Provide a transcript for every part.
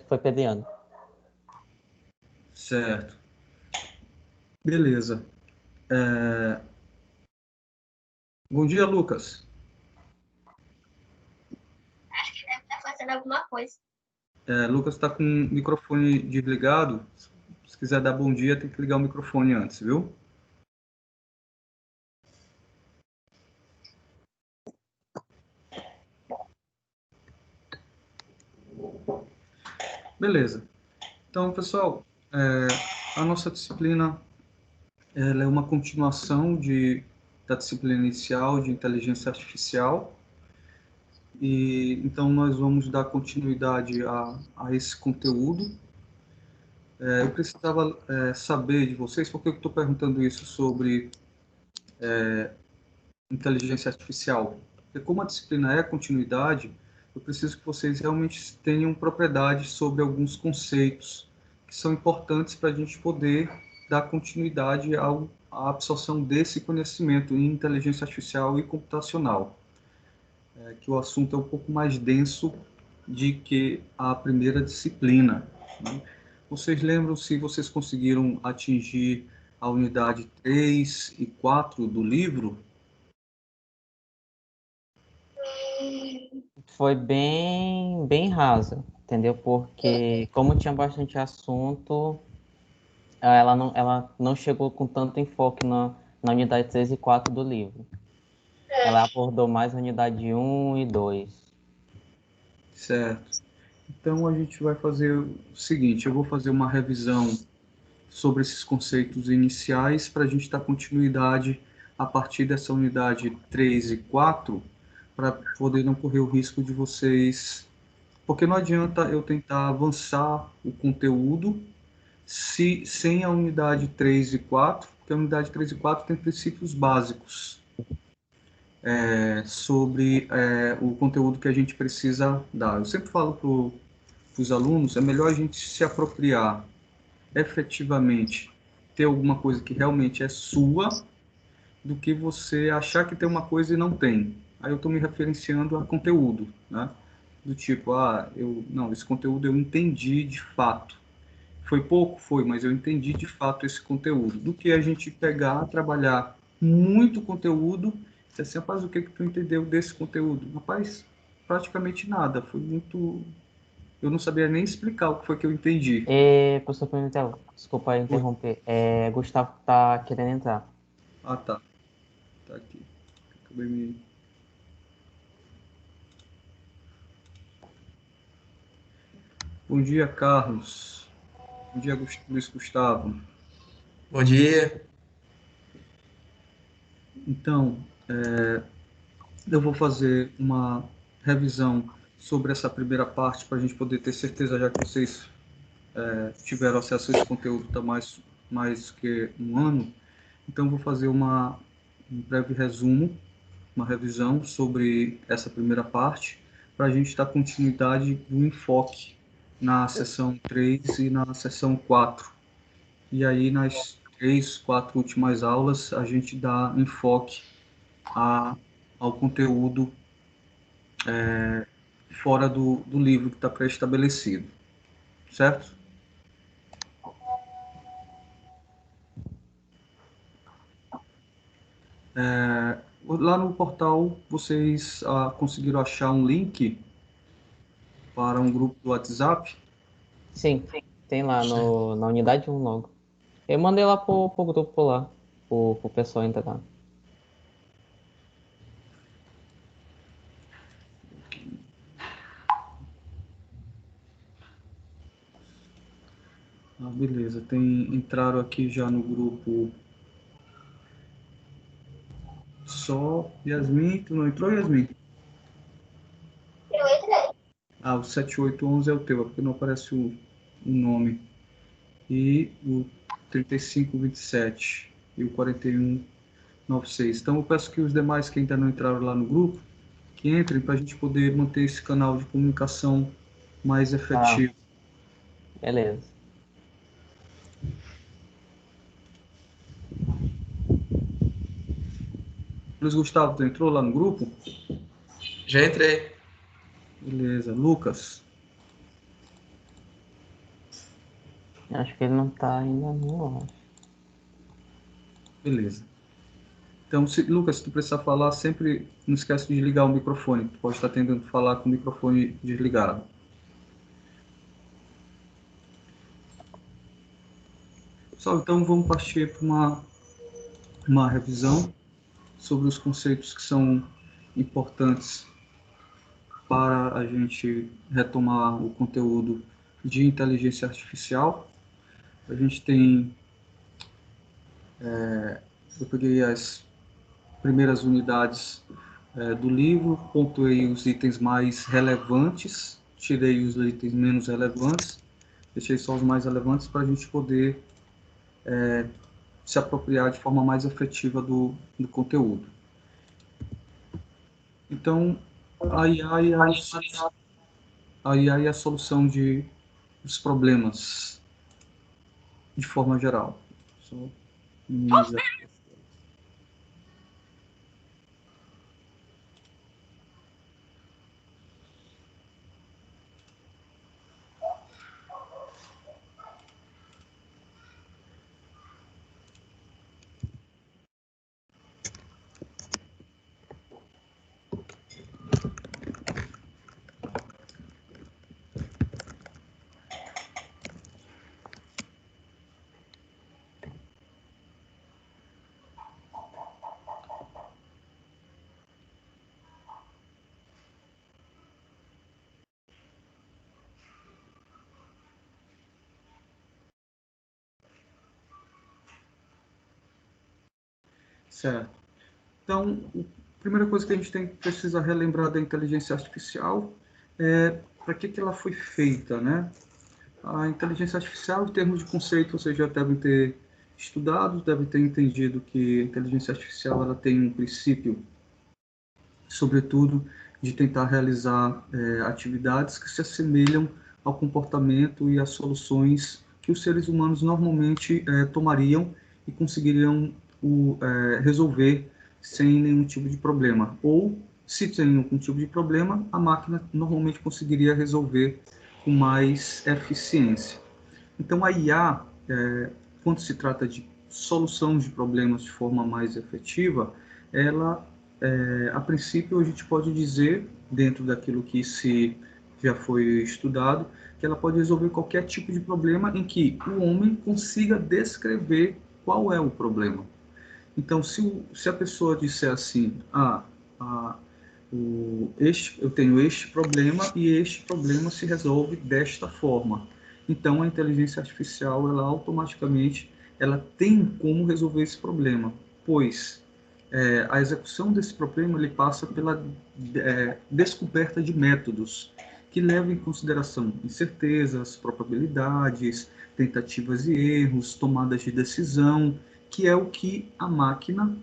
foi pedindo. Certo. Beleza. Bom dia, Lucas. Acho que deve estar fazendo alguma coisa. Lucas está com o microfone desligado. Se quiser dar bom dia, tem que ligar o microfone antes, viu? Beleza. Então, pessoal, a nossa disciplina ela é uma continuação da disciplina inicial de inteligência artificial. E então nós vamos dar continuidade a esse conteúdo. Eu precisava saber de vocês, por que eu estou perguntando isso sobre inteligência artificial? Porque como a disciplina é continuidade, eu preciso que vocês realmente tenham propriedade sobre alguns conceitos que são importantes para a gente poder dar continuidade à absorção desse conhecimento em inteligência artificial e computacional. Que o assunto é um pouco mais denso de que a primeira disciplina, né? Vocês lembram se vocês conseguiram atingir a unidade 3 e 4 do livro? Foi bem raso, entendeu? Porque como tinha bastante assunto, ela não chegou com tanto enfoque na unidade 3 e 4 do livro. Ela abordou mais a unidade 1 e 2. Certo. Então a gente vai fazer o seguinte, eu vou fazer uma revisão sobre esses conceitos iniciais para a gente dar continuidade a partir dessa unidade 3 e 4, para poder não correr o risco de vocês... Porque não adianta eu tentar avançar o conteúdo sem a unidade 3 e 4, porque a unidade 3 e 4 tem princípios básicos sobre o conteúdo que a gente precisa dar. Eu sempre falo para os alunos, é melhor a gente se apropriar efetivamente, ter alguma coisa que realmente é sua, do que você achar que tem uma coisa e não tem. Aí eu estou me referenciando a conteúdo, né? Do tipo, não, esse conteúdo eu entendi de fato. Foi pouco? Foi, mas eu entendi de fato esse conteúdo. Do que a gente pegar, trabalhar muito conteúdo, e assim, rapaz, o que que tu entendeu desse conteúdo? Rapaz, praticamente nada. Foi muito... Eu não sabia nem explicar o que foi que eu entendi. Professor Pimentel, desculpa Oi. interromper. Gustavo tá querendo entrar. Ah, tá. Tá aqui. Acabei me... Bom dia, Carlos. Bom dia, Luiz Gustavo. Bom dia. Então, eu vou fazer uma revisão sobre essa primeira parte para a gente poder ter certeza, já que vocês tiveram acesso a esse conteúdo há mais que um ano. Então, eu vou fazer um breve resumo, uma revisão sobre essa primeira parte, para a gente dar continuidade do enfoque na sessão 3 e na sessão 4. E aí, nas 3, 4 últimas aulas, a gente dá enfoque ao conteúdo fora do livro que está pré-estabelecido, certo? Lá no portal, vocês conseguiram achar um link para um grupo do WhatsApp? Sim, tem lá na unidade 1 logo. Eu mandei lá pro grupo lá, pro pessoal entrar. Beleza. Entraram aqui já no grupo só Yasmin. Tu não entrou, Yasmin? Eu entrei. O 7811 é o teu, é porque não aparece o nome. E o 3527 e o 4196. Então eu peço que os demais que ainda não entraram lá no grupo, que entrem para a gente poder manter esse canal de comunicação mais Ah, efetivo. beleza. Luiz Gustavo, tu entrou lá no grupo? Já entrei. Beleza. Lucas? Acho que ele não tá ainda não. Beleza. Então, Lucas, se tu precisar falar, sempre não esquece de ligar o microfone. Tu pode estar tentando falar com o microfone desligado. Pessoal, então vamos partir para uma revisão sobre os conceitos que são importantes para a gente retomar o conteúdo de inteligência artificial. A gente tem, eu peguei as primeiras unidades do livro, pontuei os itens mais relevantes, tirei os itens menos relevantes, deixei só os mais relevantes para a gente poder se apropriar de forma mais efetiva do conteúdo. Então, a IA e a solução dos problemas, de forma geral. Só minimizar. Certo. Então, a primeira coisa que a gente precisa relembrar da inteligência artificial é para que ela foi feita, né? A inteligência artificial, em termos de conceito, vocês já devem ter estudado, devem ter entendido que a inteligência artificial ela tem um princípio, sobretudo, de tentar realizar atividades que se assemelham ao comportamento e às soluções que os seres humanos normalmente tomariam e conseguiriam resolver sem nenhum tipo de problema. Ou, se tem algum tipo de problema, a máquina normalmente conseguiria resolver com mais eficiência. Então, a IA, quando se trata de solução de problemas de forma mais efetiva, ela, a princípio, a gente pode dizer, dentro daquilo que já foi estudado, que ela pode resolver qualquer tipo de problema em que o homem consiga descrever qual é o problema. Então, se a pessoa disser assim, eu tenho este problema e este problema se resolve desta forma. Então, a inteligência artificial, ela automaticamente, ela tem como resolver esse problema, pois a execução desse problema ele passa pela descoberta de métodos que levam em consideração incertezas, probabilidades, tentativas e erros, tomadas de decisão, que é o que a máquina,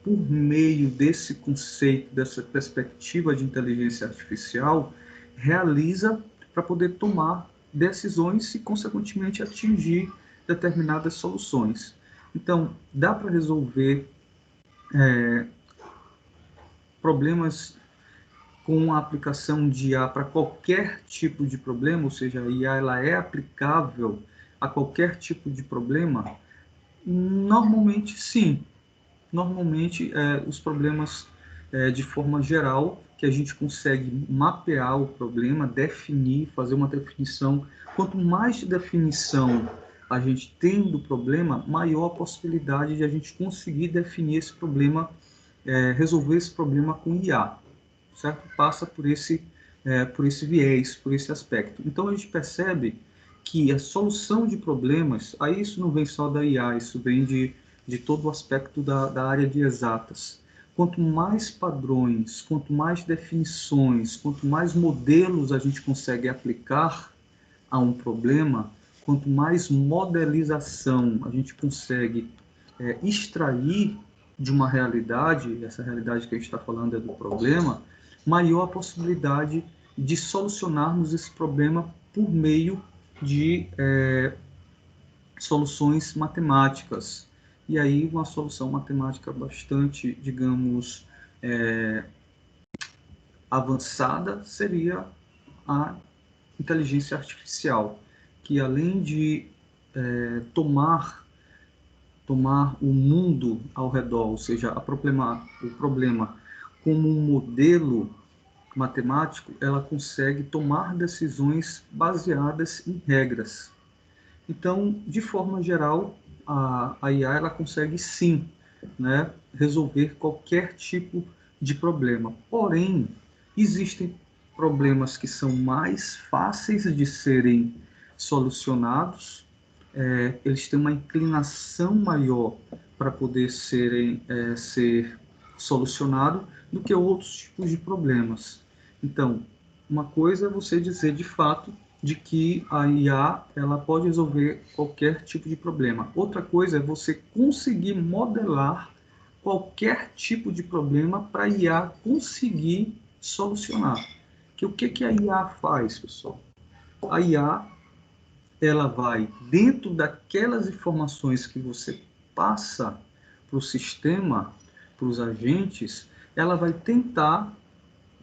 por meio desse conceito, dessa perspectiva de inteligência artificial, realiza para poder tomar decisões e, consequentemente, atingir determinadas soluções. Então, dá para resolver problemas com a aplicação de IA para qualquer tipo de problema, ou seja, a IA ela é aplicável a qualquer tipo de problema? Normalmente, sim. Normalmente, os problemas, de forma geral, que a gente consegue mapear o problema, definir, fazer uma definição. Quanto mais de definição a gente tem do problema, maior a possibilidade de a gente conseguir definir esse problema, resolver esse problema com IA, certo? Passa por esse viés, por esse aspecto. Então, a gente percebe que a solução de problemas, aí isso não vem só da IA, isso vem de todo o aspecto da área de exatas. Quanto mais padrões, quanto mais definições, quanto mais modelos a gente consegue aplicar a um problema, quanto mais modelização a gente consegue extrair de uma realidade, essa realidade que a gente está falando é do problema, maior a possibilidade de solucionarmos esse problema por meio de soluções matemáticas. E aí uma solução matemática bastante, digamos, avançada seria a inteligência artificial, que além de tomar o mundo ao redor, ou seja, o problema como um modelo matemático, ela consegue tomar decisões baseadas em regras. Então, de forma geral, a IA ela consegue sim, né, resolver qualquer tipo de problema. Porém, existem problemas que são mais fáceis de serem solucionados, eles têm uma inclinação maior para poder ser solucionado do que outros tipos de problemas. Então, uma coisa é você dizer de fato de que a IA ela pode resolver qualquer tipo de problema. Outra coisa é você conseguir modelar qualquer tipo de problema para a IA conseguir solucionar. O que a IA faz, pessoal? A IA ela vai, dentro daquelas informações que você passa para o sistema, para os agentes, ela vai tentar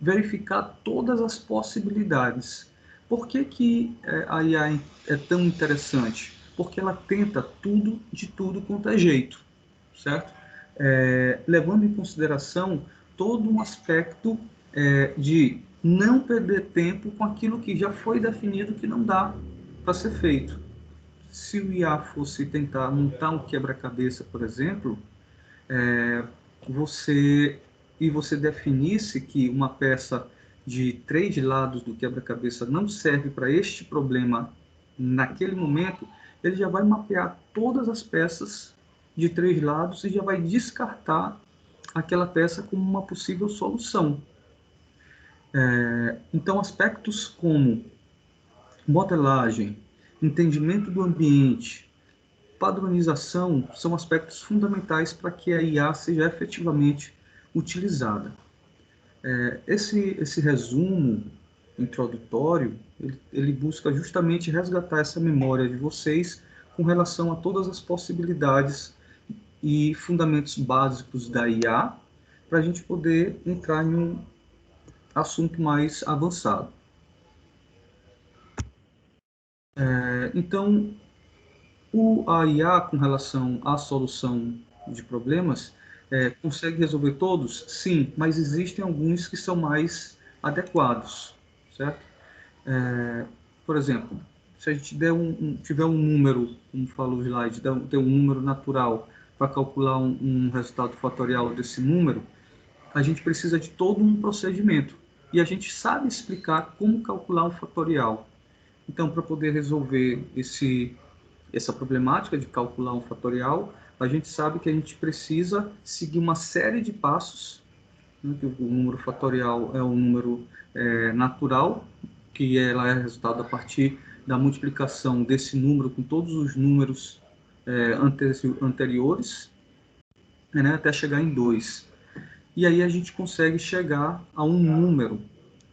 verificar todas as possibilidades. Por que a IA é tão interessante? Porque ela tenta tudo, de tudo quanto é jeito, certo? Levando em consideração todo um aspecto de não perder tempo com aquilo que já foi definido que não dá para ser feito. Se o IA fosse tentar montar um quebra-cabeça, por exemplo, você definisse que uma peça de 3 lados do quebra-cabeça não serve para este problema naquele momento, ele já vai mapear todas as peças de 3 lados e já vai descartar aquela peça como uma possível solução. Então, aspectos como modelagem, entendimento do ambiente, padronização são aspectos fundamentais para que a IA seja efetivamente utilizada. Esse resumo introdutório, ele busca justamente resgatar essa memória de vocês com relação a todas as possibilidades e fundamentos básicos da IA, para a gente poder entrar em um assunto mais avançado. Então, a IA, com relação à solução de problemas, consegue resolver todos? Sim, mas existem alguns que são mais adequados, certo? Por exemplo, se a gente tiver um número, como fala o slide, ter um número natural para calcular um resultado fatorial desse número, a gente precisa de todo um procedimento. E a gente sabe explicar como calcular um fatorial. Então, para poder resolver essa problemática de calcular um fatorial, a gente sabe que a gente precisa seguir uma série de passos, né, que o número fatorial é um número natural, que ela é resultado a partir da multiplicação desse número com todos os números anteriores, né, até chegar em 2. E aí a gente consegue chegar a um número.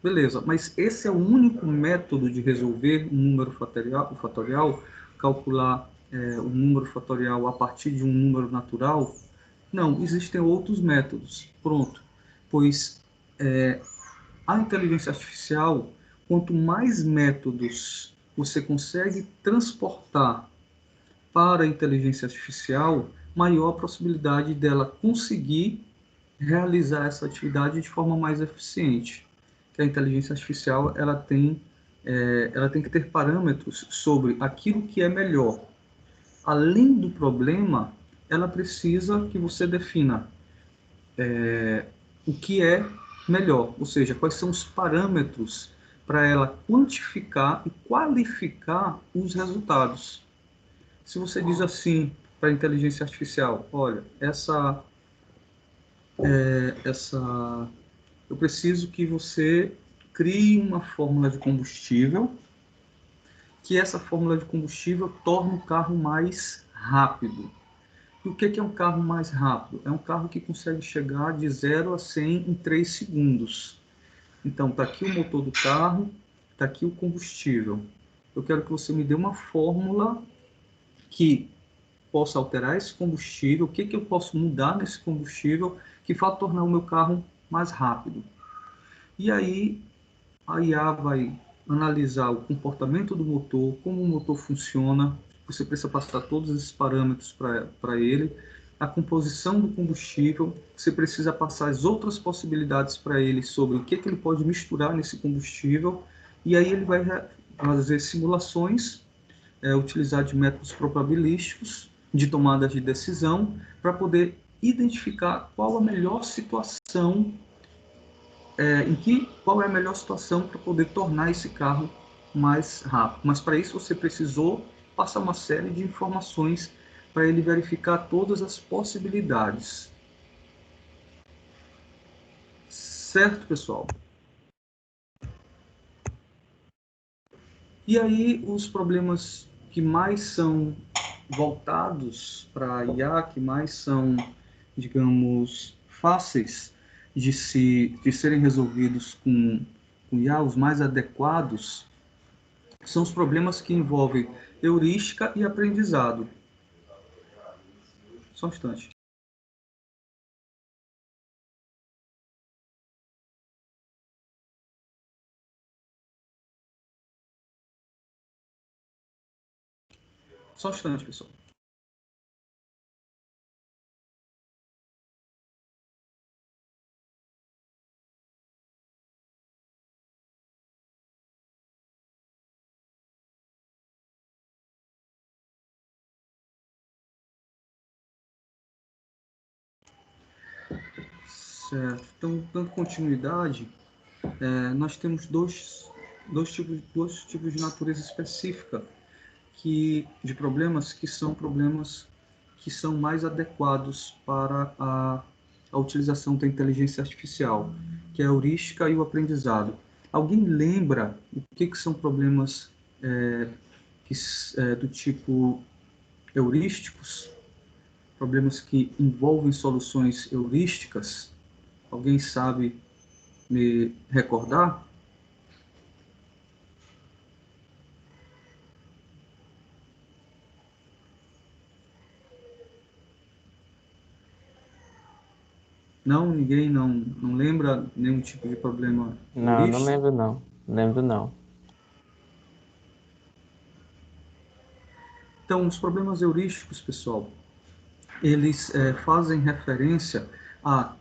Beleza, mas esse é o único método de resolver um número fatorial, calcular o número fatorial a partir de um número natural? Não, existem outros métodos. Pronto. Pois a inteligência artificial, quanto mais métodos você consegue transportar para a inteligência artificial, maior a possibilidade dela conseguir realizar essa atividade de forma mais eficiente. Que a inteligência artificial ela tem que ter parâmetros sobre aquilo que é melhor. Além do problema, ela precisa que você defina o que é melhor, ou seja, quais são os parâmetros para ela quantificar e qualificar os resultados. Se você diz assim para a inteligência artificial, olha, eu preciso que você crie uma fórmula de combustível, que essa fórmula de combustível torne o carro mais rápido. E o que é um carro mais rápido? É um carro que consegue chegar de 0 a 100 em 3 segundos. Então, está aqui o motor do carro, está aqui o combustível. Eu quero que você me dê uma fórmula que possa alterar esse combustível, o que eu posso mudar nesse combustível que vai tornar o meu carro mais rápido. E aí a IA vai analisar o comportamento do motor, como o motor funciona, você precisa passar todos esses parâmetros para ele. A composição do combustível, você precisa passar as outras possibilidades para ele sobre o que ele pode misturar nesse combustível, e aí ele vai fazer simulações, utilizar de métodos probabilísticos de tomada de decisão para poder identificar qual a melhor situação, qual é a melhor situação para poder tornar esse carro mais rápido. Mas para isso você precisou passar uma série de informações para ele verificar todas as possibilidades. Certo, pessoal? E aí, os problemas que mais são voltados para a IA, que mais são, digamos, fáceis de serem resolvidos com IA, os mais adequados, são os problemas que envolvem heurística e aprendizado. Só um instante. Só um instante, pessoal. Certo. Então, dando continuidade, nós temos dois tipos de natureza específica de problemas que são mais adequados para a utilização da inteligência artificial, que é a heurística e o aprendizado. Alguém lembra o que são problemas do tipo heurísticos? Problemas que envolvem soluções heurísticas? Alguém sabe me recordar? Não, ninguém não lembra nenhum tipo de problema Não, não heurístico? lembro não. Lembro não. Então, os problemas heurísticos, pessoal, eles fazem referência à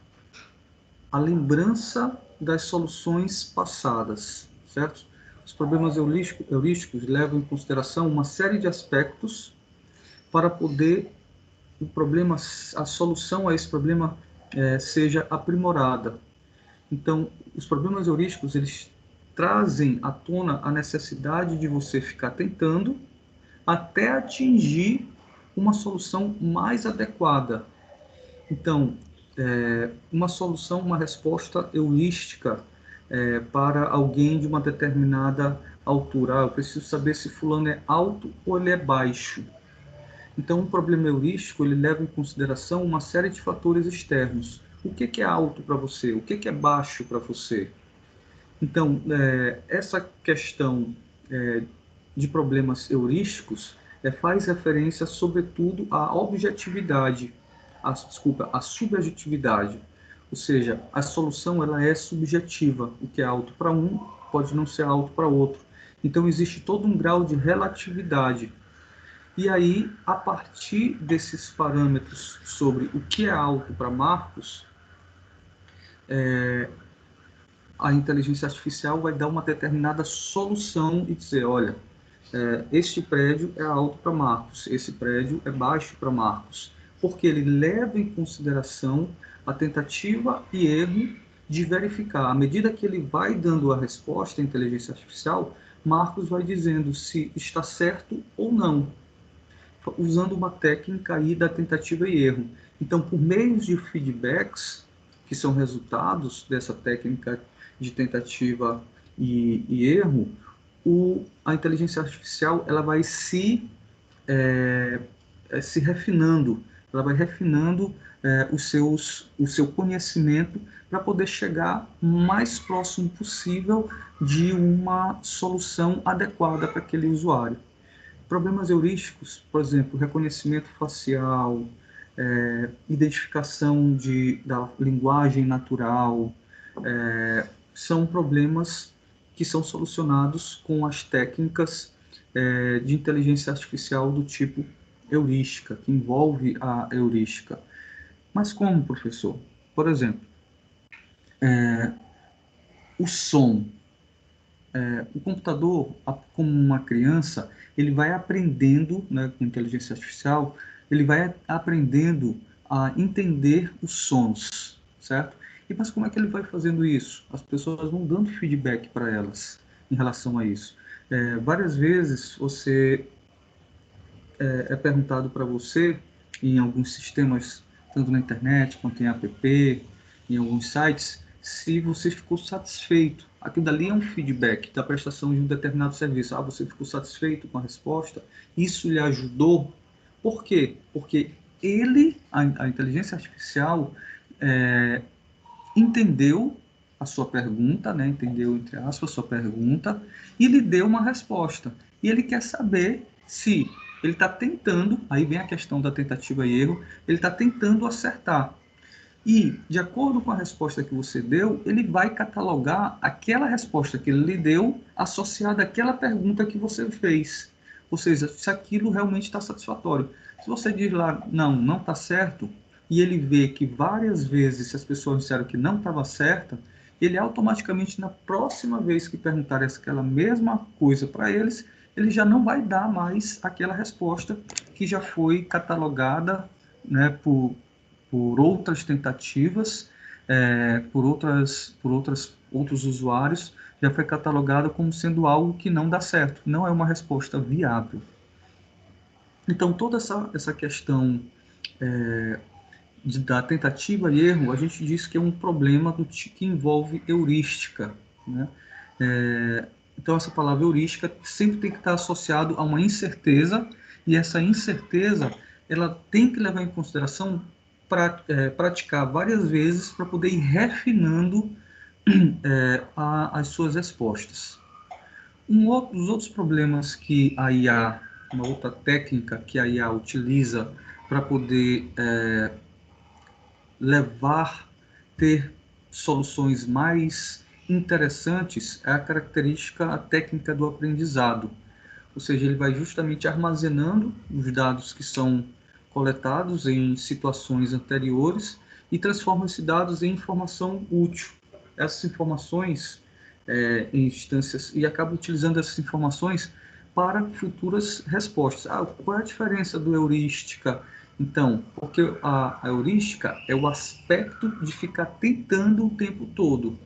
lembrança das soluções passadas, certo? Os problemas heurísticos levam em consideração uma série de aspectos para poder a solução a esse problema seja aprimorada. Então, os problemas heurísticos, eles trazem à tona a necessidade de você ficar tentando até atingir uma solução mais adequada. Então, uma resposta heurística para alguém de uma determinada altura. Eu preciso saber se fulano é alto ou ele é baixo. Então, um problema heurístico, ele leva em consideração uma série de fatores externos. O que é alto para você? O que é baixo para você? Então, essa questão de problemas heurísticos faz referência, sobretudo, à objetividade, à subjetividade. Ou seja, a solução ela é subjetiva. O que é alto para um pode não ser alto para outro. Então, existe todo um grau de relatividade. E aí, a partir desses parâmetros sobre o que é alto para Marcos, a inteligência artificial vai dar uma determinada solução e dizer, olha, este prédio é alto para Marcos, esse prédio é baixo para Marcos, porque ele leva em consideração a tentativa e erro de verificar. À medida que ele vai dando a resposta à inteligência artificial, Marcos vai dizendo se está certo ou não, usando uma técnica aí da tentativa e erro. Então, por meio de feedbacks, que são resultados dessa técnica de tentativa e erro, a inteligência artificial ela vai se refinando, ela vai refinando o seu conhecimento para poder chegar o mais próximo possível de uma solução adequada para aquele usuário. Problemas heurísticos, por exemplo, reconhecimento facial, identificação da linguagem natural, são problemas que são solucionados com as técnicas de inteligência artificial do tipo heurística, que envolve a heurística. Mas como, professor? Por exemplo, o som. O computador, como uma criança, ele vai aprendendo, né, com inteligência artificial, ele vai aprendendo a entender os sons, certo? Mas como é que ele vai fazendo isso? As pessoas vão dando feedback para elas em relação a isso. Várias vezes é perguntado para você, em alguns sistemas, tanto na internet quanto em app, em alguns sites, se você ficou satisfeito. Aquilo dali é um feedback da prestação de um determinado serviço. Ah, você ficou satisfeito com a resposta? Isso lhe ajudou? Por quê? Porque a inteligência artificial, entendeu a sua pergunta, né? Entendeu, entre aspas, a sua pergunta, e lhe deu uma resposta. E ele quer saber se ele está tentando, aí vem a questão da tentativa e erro, ele está tentando acertar. E, de acordo com a resposta que você deu, ele vai catalogar aquela resposta que ele lhe deu associada àquela pergunta que você fez. Ou seja, se aquilo realmente está satisfatório. Se você diz lá, não está certo, e ele vê que várias vezes se as pessoas disseram que não estava certa, ele automaticamente, na próxima vez que perguntarem aquela mesma coisa para eles, ele já não vai dar mais aquela resposta que já foi catalogada, né, por outras tentativas, outros usuários, já foi catalogado como sendo algo que não dá certo, não é uma resposta viável. Então, toda essa questão da tentativa e erro, a gente diz que é um problema que envolve heurística, né? Então, essa palavra heurística sempre tem que estar associado a uma incerteza, e essa incerteza ela tem que levar em consideração praticar várias vezes para poder ir refinando as suas respostas. Dos outros problemas que a IA, uma outra técnica que a IA utiliza para poder ter soluções mais interessantes é a técnica do aprendizado. Ou seja, ele vai justamente armazenando os dados que são coletados em situações anteriores e transforma esses dados em informação útil. Essas informações em instâncias e acaba utilizando essas informações para futuras respostas. Qual é a diferença do heurística? Então, porque a heurística é o aspecto de ficar tentando o tempo todo.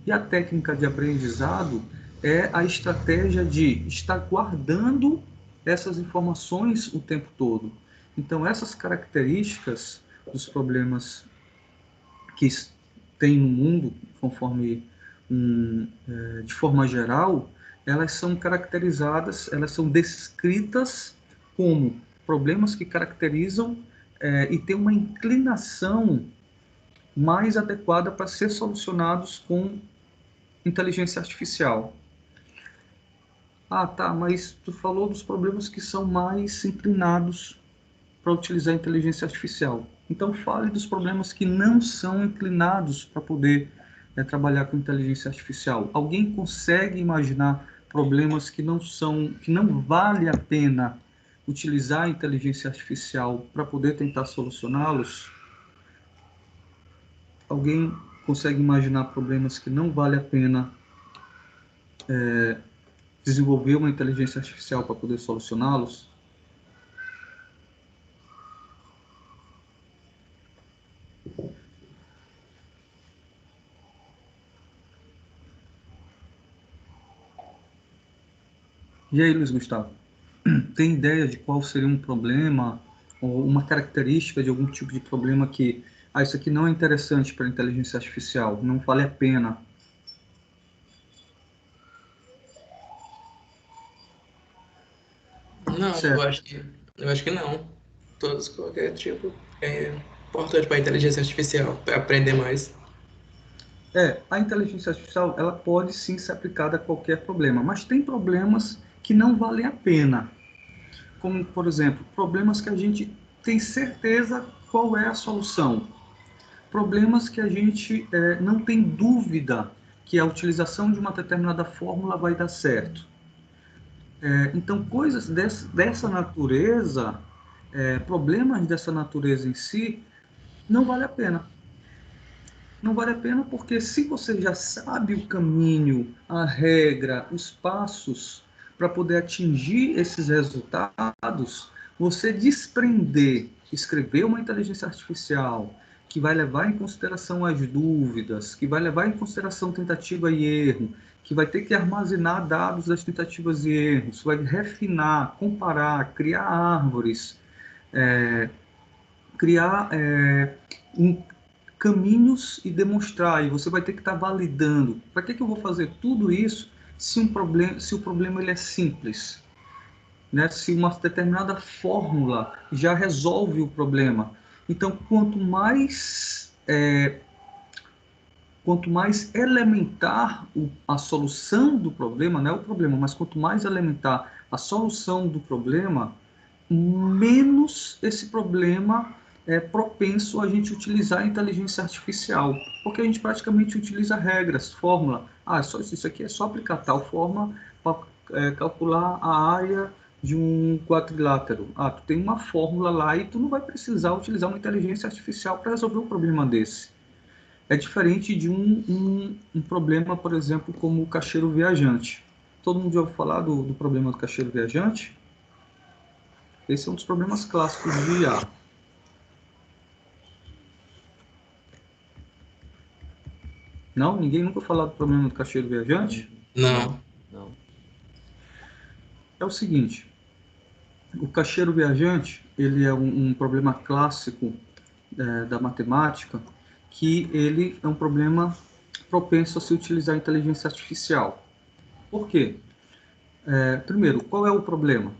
E a técnica de aprendizado é a estratégia de estar guardando essas informações o tempo todo. Então, essas características dos problemas que tem no mundo, de forma geral, elas são caracterizadas, elas são descritas como problemas que caracterizam e têm uma inclinação mais adequada para ser solucionados com inteligência artificial. Tá, mas tu falou dos problemas que são mais inclinados para utilizar a inteligência artificial. Então, fale dos problemas que não são inclinados para poder trabalhar com inteligência artificial. Alguém consegue imaginar problemas que não vale a pena utilizar a inteligência artificial para poder tentar solucioná-los? Alguém consegue imaginar problemas que não vale a pena desenvolver uma inteligência artificial para poder solucioná-los? E aí, Luiz Gustavo, tem ideia de qual seria um problema ou uma característica de algum tipo de problema que isso aqui não é interessante para a inteligência artificial, não vale a pena? Não, Certo. eu acho que não. Todos, qualquer tipo, é importante para a inteligência artificial, para aprender mais. A inteligência artificial ela pode sim ser aplicada a qualquer problema, mas tem problemas que não valem a pena. Como, por exemplo, problemas que a gente tem certeza qual é a solução. Problemas que a gente não tem dúvida que a utilização de uma determinada fórmula vai dar certo. Então, coisas dessa natureza, problemas dessa natureza em si, não vale a pena. Não vale a pena porque se você já sabe o caminho, a regra, os passos para poder atingir esses resultados, você desprender, escrever uma inteligência artificial que vai levar em consideração as dúvidas, que vai levar em consideração tentativa e erro, que vai ter que armazenar dados das tentativas e erros, vai refinar, comparar, criar árvores, criar caminhos e demonstrar, e você vai ter que estar validando. Para que eu vou fazer tudo isso se o problema ele é simples? Né? Se uma determinada fórmula já resolve o problema. Então, quanto mais elementar a solução do problema, não é o problema, mas quanto mais elementar a solução do problema, menos esse problema é propenso a gente utilizar a inteligência artificial, porque a gente praticamente utiliza regras, fórmula. Isso aqui é só aplicar tal forma para calcular a área de um quadrilátero. Tu tem uma fórmula lá e tu não vai precisar utilizar uma inteligência artificial para resolver um problema desse. É diferente de um problema, por exemplo, como o caixeiro viajante. Todo mundo já ouviu falar do problema do caixeiro viajante? Esse é um dos problemas clássicos de IA. Não? Ninguém nunca falou do problema do caixeiro viajante? Não. Não. É o seguinte, o caixeiro viajante, ele é um problema clássico da matemática, que ele é um problema propenso a se utilizar a inteligência artificial. Por quê? Primeiro, qual é o problema?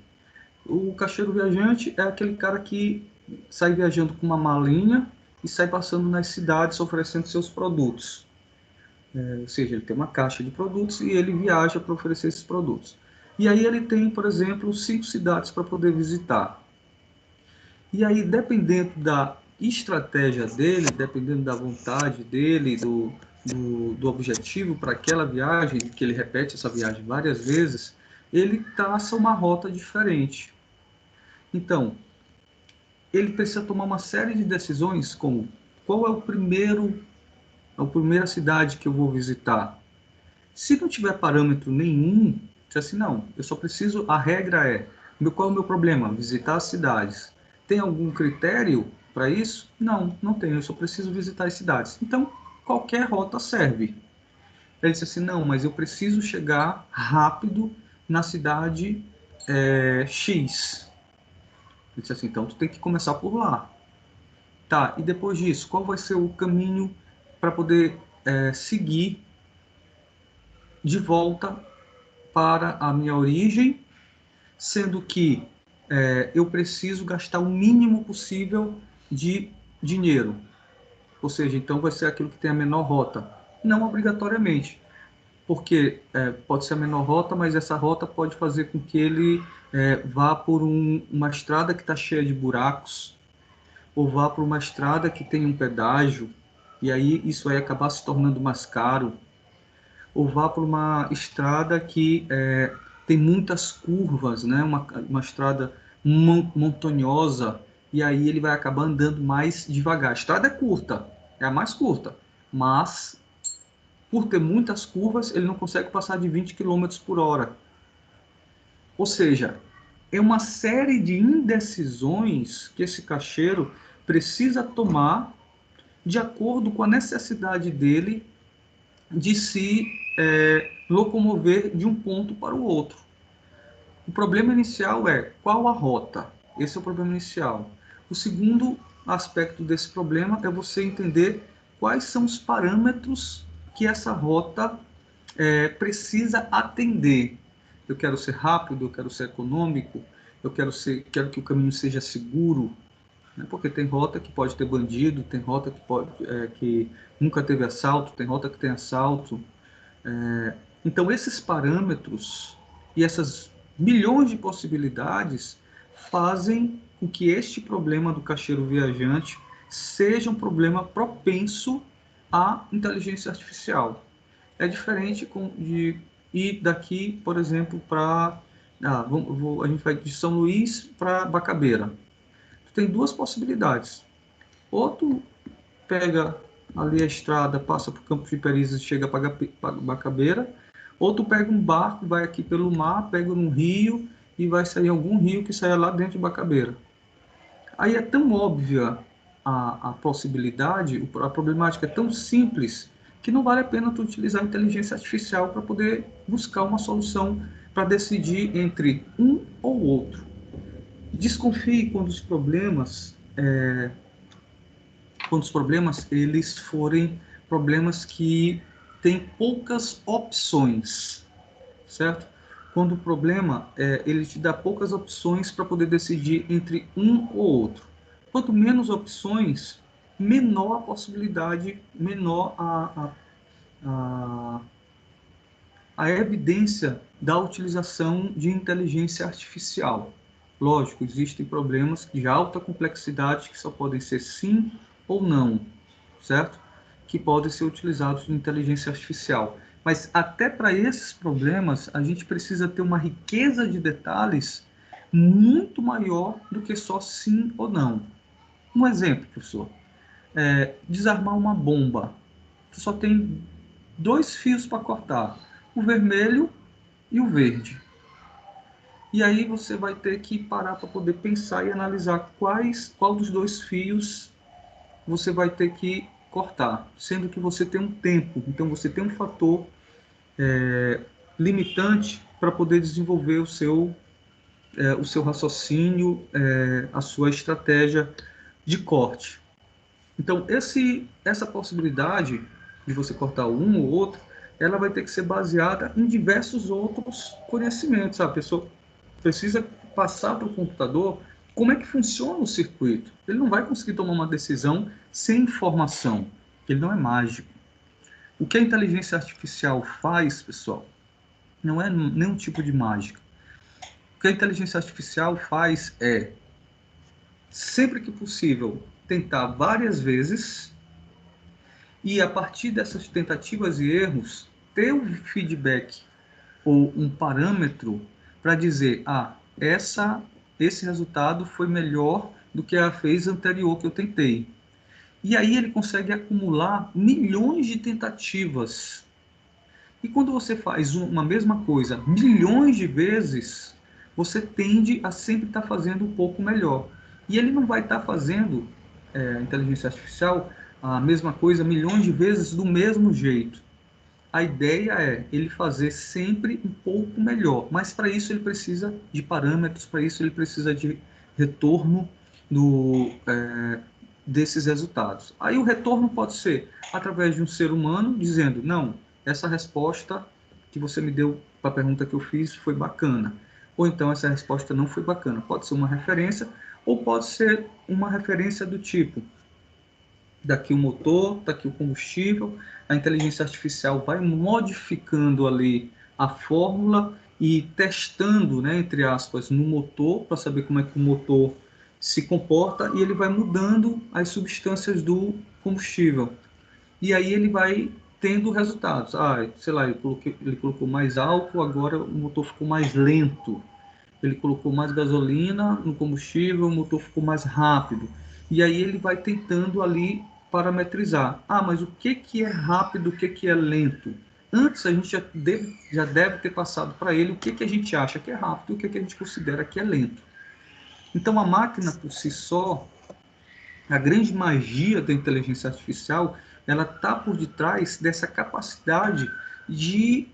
O caixeiro viajante é aquele cara que sai viajando com uma malinha e sai passando nas cidades oferecendo seus produtos. Ou seja, ele tem uma caixa de produtos e ele viaja para oferecer esses produtos. E aí ele tem, por exemplo, 5 cidades para poder visitar. E aí, dependendo da estratégia dele, dependendo da vontade dele, do objetivo para aquela viagem, que ele repete essa viagem várias vezes, ele traça uma rota diferente. Então, ele precisa tomar uma série de decisões, como qual é a primeira cidade que eu vou visitar. Se não tiver parâmetro nenhum, diz assim, não, eu só preciso, a regra é, qual é o meu problema? Visitar as cidades. Tem algum critério para isso? Não, não tem, eu só preciso visitar as cidades. Então, qualquer rota serve. Ele disse assim, não, mas eu preciso chegar rápido na cidade X. Ele disse assim, então tu tem que começar por lá. Tá, e depois disso, qual vai ser o caminho para poder seguir de volta para a minha origem, sendo que eu preciso gastar o mínimo possível de dinheiro. Ou seja, então vai ser aquilo que tem a menor rota. Não obrigatoriamente, porque pode ser a menor rota, mas essa rota pode fazer com que ele vá por uma estrada que está cheia de buracos, ou vá por uma estrada que tem um pedágio, e aí isso vai acabar se tornando mais caro, ou vá por uma estrada que tem muitas curvas, né? Uma estrada montanhosa, e aí ele vai acabar andando mais devagar. A estrada é curta, é a mais curta, mas por ter muitas curvas, ele não consegue passar de 20 km por hora. Ou seja, é uma série de indecisões que esse caixeiro precisa tomar de acordo com a necessidade dele de se locomover de um ponto para o outro. O problema inicial é qual a rota? Esse é o problema inicial. O segundo aspecto desse problema é você entender quais são os parâmetros que essa rota precisa atender. Eu quero ser rápido, eu quero ser econômico, quero que o caminho seja seguro, né? Porque tem rota que pode ter bandido, tem rota que nunca teve assalto, tem rota que tem assalto. Então, esses parâmetros e essas milhões de possibilidades fazem com que este problema do caixeiro viajante seja um problema propenso à inteligência artificial. É diferente de ir daqui, por exemplo, para A gente vai de São Luís para Bacabeira. Tu tem duas possibilidades. Ou tu pega ali a estrada, passa por Campos de Perizes e chega para Bacabeira, ou tu pega um barco, vai aqui pelo mar, pega um rio e vai sair algum rio que saia lá dentro de Bacabeira. Aí é tão óbvia a possibilidade, a problemática é tão simples, que não vale a pena tu utilizar a inteligência artificial para poder buscar uma solução para decidir entre um ou outro. Desconfie quando os problemas eles forem problemas que têm poucas opções, certo? Quando o problema ele te dá poucas opções para poder decidir entre um ou outro. Quanto menos opções, menor a possibilidade, menor a evidência da utilização de inteligência artificial. Lógico, existem problemas de alta complexidade que só podem ser sim ou não, certo? Que podem ser utilizados de inteligência artificial. Mas até para esses problemas, a gente precisa ter uma riqueza de detalhes muito maior do que só sim ou não. Um exemplo, professor. Desarmar uma bomba. Tu só tem dois fios para cortar, o vermelho e o verde. E aí você vai ter que parar para poder pensar e analisar qual dos dois fios você vai ter que cortar, sendo que você tem um tempo, então você tem um fator limitante para poder desenvolver o seu raciocínio, a sua estratégia de corte. Então, essa possibilidade de você cortar um ou outro, ela vai ter que ser baseada em diversos outros conhecimentos. A pessoa precisa passar para o computador como é que funciona o circuito. Ele não vai conseguir tomar uma decisão sem informação, ele não é mágico. O que a inteligência artificial faz, pessoal, não é nenhum tipo de mágica. O que a inteligência artificial faz é, sempre que possível, tentar várias vezes e, a partir dessas tentativas e erros, ter um feedback ou um parâmetro para dizer, esse resultado foi melhor do que a vez anterior que eu tentei. E aí ele consegue acumular milhões de tentativas. E quando você faz uma mesma coisa milhões de vezes, você tende a sempre estar fazendo um pouco melhor. E ele não vai estar fazendo, a inteligência artificial, a mesma coisa milhões de vezes do mesmo jeito. A ideia é ele fazer sempre um pouco melhor, mas para isso ele precisa de parâmetros, para isso ele precisa de retorno desses resultados. Aí o retorno pode ser através de um ser humano dizendo, não, essa resposta que você me deu para a pergunta que eu fiz foi bacana, ou então essa resposta não foi bacana. Pode ser uma referência, ou pode ser uma referência do tipo, daqui o motor, daqui o combustível, a inteligência artificial vai modificando ali a fórmula e testando, né, entre aspas, no motor, para saber como é que o motor se comporta, e ele vai mudando as substâncias do combustível. E aí ele vai tendo resultados. Sei lá, ele colocou mais álcool, agora o motor ficou mais lento. Ele colocou mais gasolina no combustível, o motor ficou mais rápido. E aí ele vai tentando ali parametrizar. Mas o que é rápido, o que é lento? Antes a gente já deve ter passado para ele o que a gente acha que é rápido e o que a gente considera que é lento. Então a máquina por si só, a grande magia da inteligência artificial, ela está por detrás dessa capacidade de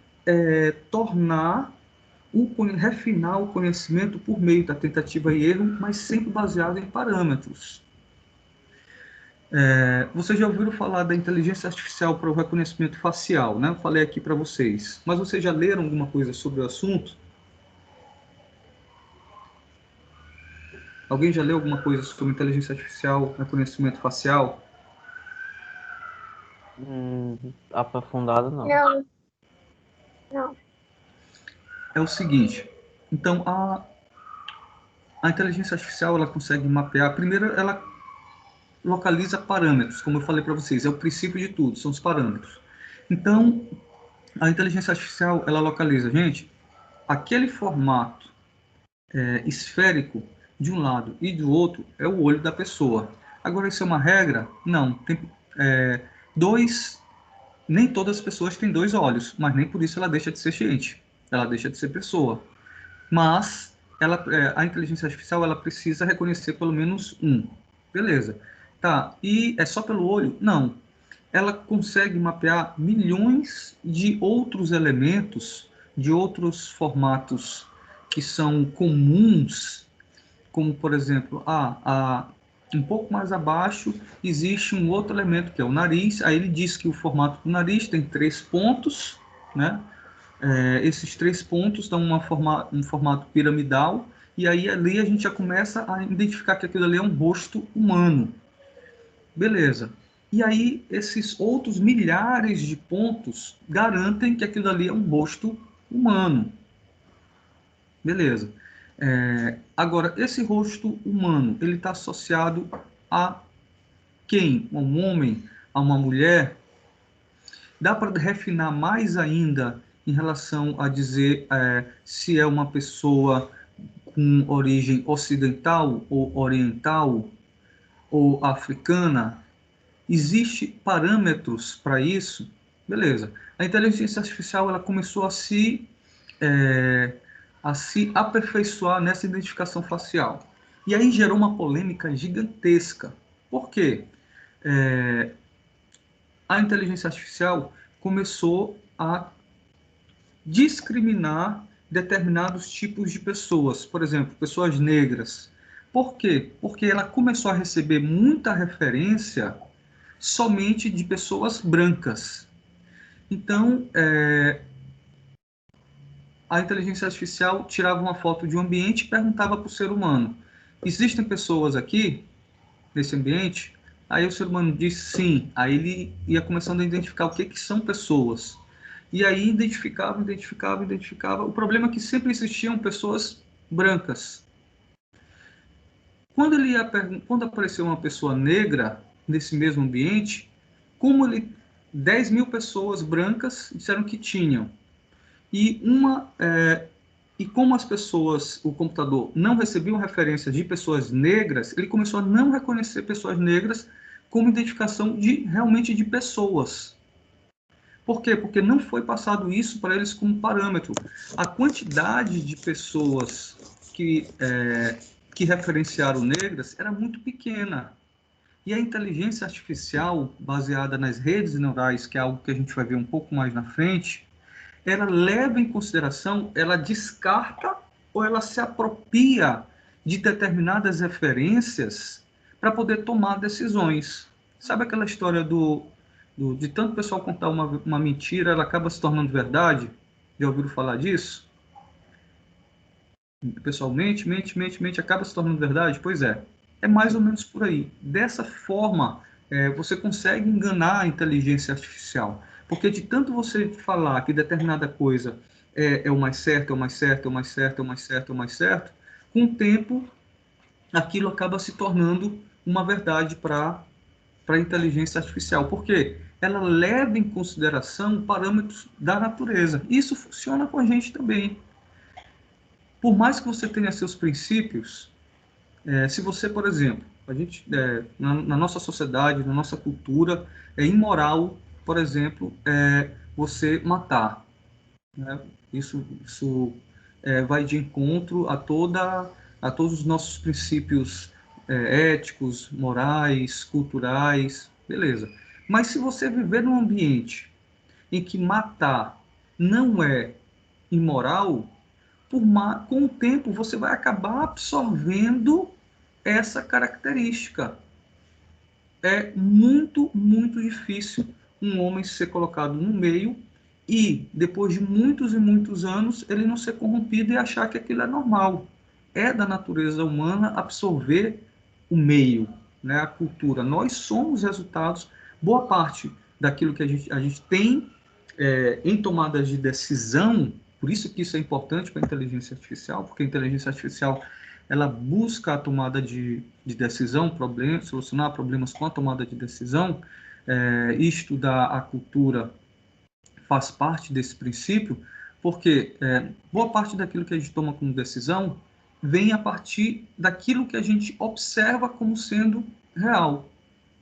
refinar o conhecimento por meio da tentativa e erro, mas sempre baseado em parâmetros. Vocês já ouviram falar da inteligência artificial para o reconhecimento facial, né? Eu falei aqui para vocês. Mas vocês já leram alguma coisa sobre o assunto? Alguém já leu alguma coisa sobre inteligência artificial, reconhecimento facial? Aprofundado, não. Não. Não. É o seguinte, então a inteligência artificial ela consegue mapear, primeiro ela localiza parâmetros, como eu falei para vocês, é o princípio de tudo, são os parâmetros. Então, a inteligência artificial ela localiza, gente, aquele formato esférico de um lado e do outro é o olho da pessoa. Agora, isso é uma regra? Não. Tem, dois, nem todas as pessoas têm dois olhos, mas nem por isso ela deixa de ser gente. Ela deixa de ser pessoa. Mas a inteligência artificial ela precisa reconhecer pelo menos um. Beleza. Tá. E é só pelo olho? Não. Ela consegue mapear milhões de outros elementos, de outros formatos que são comuns, como, por exemplo, um pouco mais abaixo existe um outro elemento que é o nariz. Aí ele diz que o formato do nariz tem 3 pontos, né? Esses 3 pontos dão um formato piramidal, e aí ali a gente já começa a identificar que aquilo ali é um rosto humano. Beleza. E aí esses outros milhares de pontos garantem que aquilo ali é um rosto humano. Beleza. Agora, esse rosto humano, ele está associado a quem? A um homem? A uma mulher? Dá para refinar mais ainda em relação a dizer se é uma pessoa com origem ocidental ou oriental ou africana? Existe parâmetros para isso? Beleza. A inteligência artificial ela começou a se aperfeiçoar nessa identificação facial. E aí gerou uma polêmica gigantesca. Por quê? A inteligência artificial começou a discriminar determinados tipos de pessoas, por exemplo, pessoas negras. Por quê? Porque ela começou a receber muita referência somente de pessoas brancas. Então, a inteligência artificial tirava uma foto de um ambiente e perguntava para o ser humano: existem pessoas aqui nesse ambiente? Aí o ser humano disse sim. Aí ele ia começando a identificar o que são pessoas. E aí identificava. O problema é que sempre existiam pessoas brancas. Quando apareceu uma pessoa negra nesse mesmo ambiente, 10 mil pessoas brancas disseram que tinham. E como as pessoas, o computador não recebia referências de pessoas negras, ele começou a não reconhecer pessoas negras como identificação realmente de pessoas. Por quê? Porque não foi passado isso para eles como parâmetro. A quantidade de pessoas que referenciaram negras era muito pequena. E a inteligência artificial, baseada nas redes neurais, que é algo que a gente vai ver um pouco mais na frente, ela leva em consideração, ela descarta ou ela se apropria de determinadas referências para poder tomar decisões. Sabe aquela história de tanto pessoal contar uma mentira, ela acaba se tornando verdade? Já ouviram falar disso? O pessoal mente, acaba se tornando verdade? Pois é. É mais ou menos por aí. Dessa forma, você consegue enganar a inteligência artificial. Porque de tanto você falar que determinada coisa é o mais certo, com o tempo, aquilo acaba se tornando uma verdade para a inteligência artificial. Por quê? Ela leva em consideração parâmetros da natureza. Isso funciona com a gente também. Por mais que você tenha seus princípios, se você, por exemplo, na nossa sociedade, na nossa cultura, é imoral, por exemplo, você matar. Né? Isso vai de encontro a todos os nossos princípios éticos, morais, culturais, beleza. Mas se você viver num ambiente em que matar não é imoral, com o tempo você vai acabar absorvendo essa característica. É muito, muito difícil um homem ser colocado no meio e, depois de muitos e muitos anos, ele não ser corrompido e achar que aquilo é normal. É da natureza humana absorver o meio, né, a cultura. Nós somos resultados, boa parte daquilo que a gente tem em tomadas de decisão. Por isso que isso é importante para a inteligência artificial, porque a inteligência artificial ela busca a tomada de decisão, solucionar problemas com a tomada de decisão, estudar a cultura faz parte desse princípio, porque boa parte daquilo que a gente toma como decisão vem a partir daquilo que a gente observa como sendo real,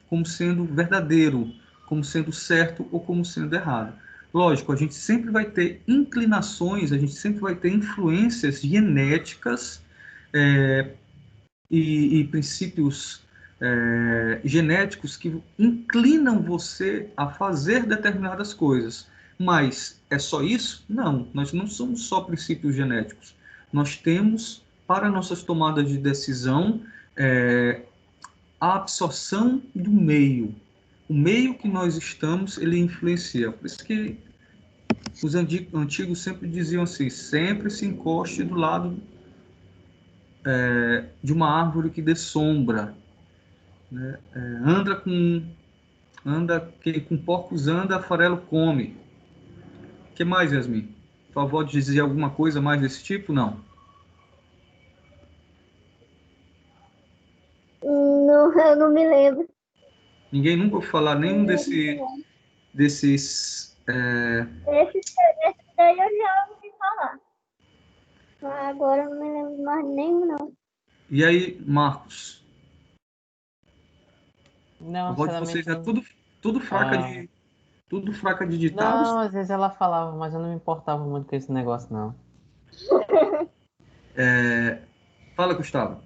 como sendo verdadeiro, como sendo certo ou como sendo errado. Lógico, a gente sempre vai ter inclinações, a gente sempre vai ter influências genéticas e princípios genéticos que inclinam você a fazer determinadas coisas. Mas é só isso? Não, nós não somos só princípios genéticos. Nós temos, para nossas tomadas de decisão, a absorção do meio. O meio que nós estamos, ele influencia. Por isso que os antigos sempre diziam assim, sempre se encoste do lado de uma árvore que dê sombra, né? Quem com porcos anda, farelo come. O que mais, Yasmin? Por favor, dizer alguma coisa mais desse tipo? Não. Não, eu não me lembro. Ninguém nunca ouviu falar nenhum desses. Esse daí eu já ouvi falar. Mas agora eu não me lembro mais nenhum, não. E aí, Marcos? A Não, voz de vocês sinceramente, é ah, tudo fraca de ditados. não, às vezes ela falava, mas eu não me importava muito com esse negócio, não. Fala, Gustavo.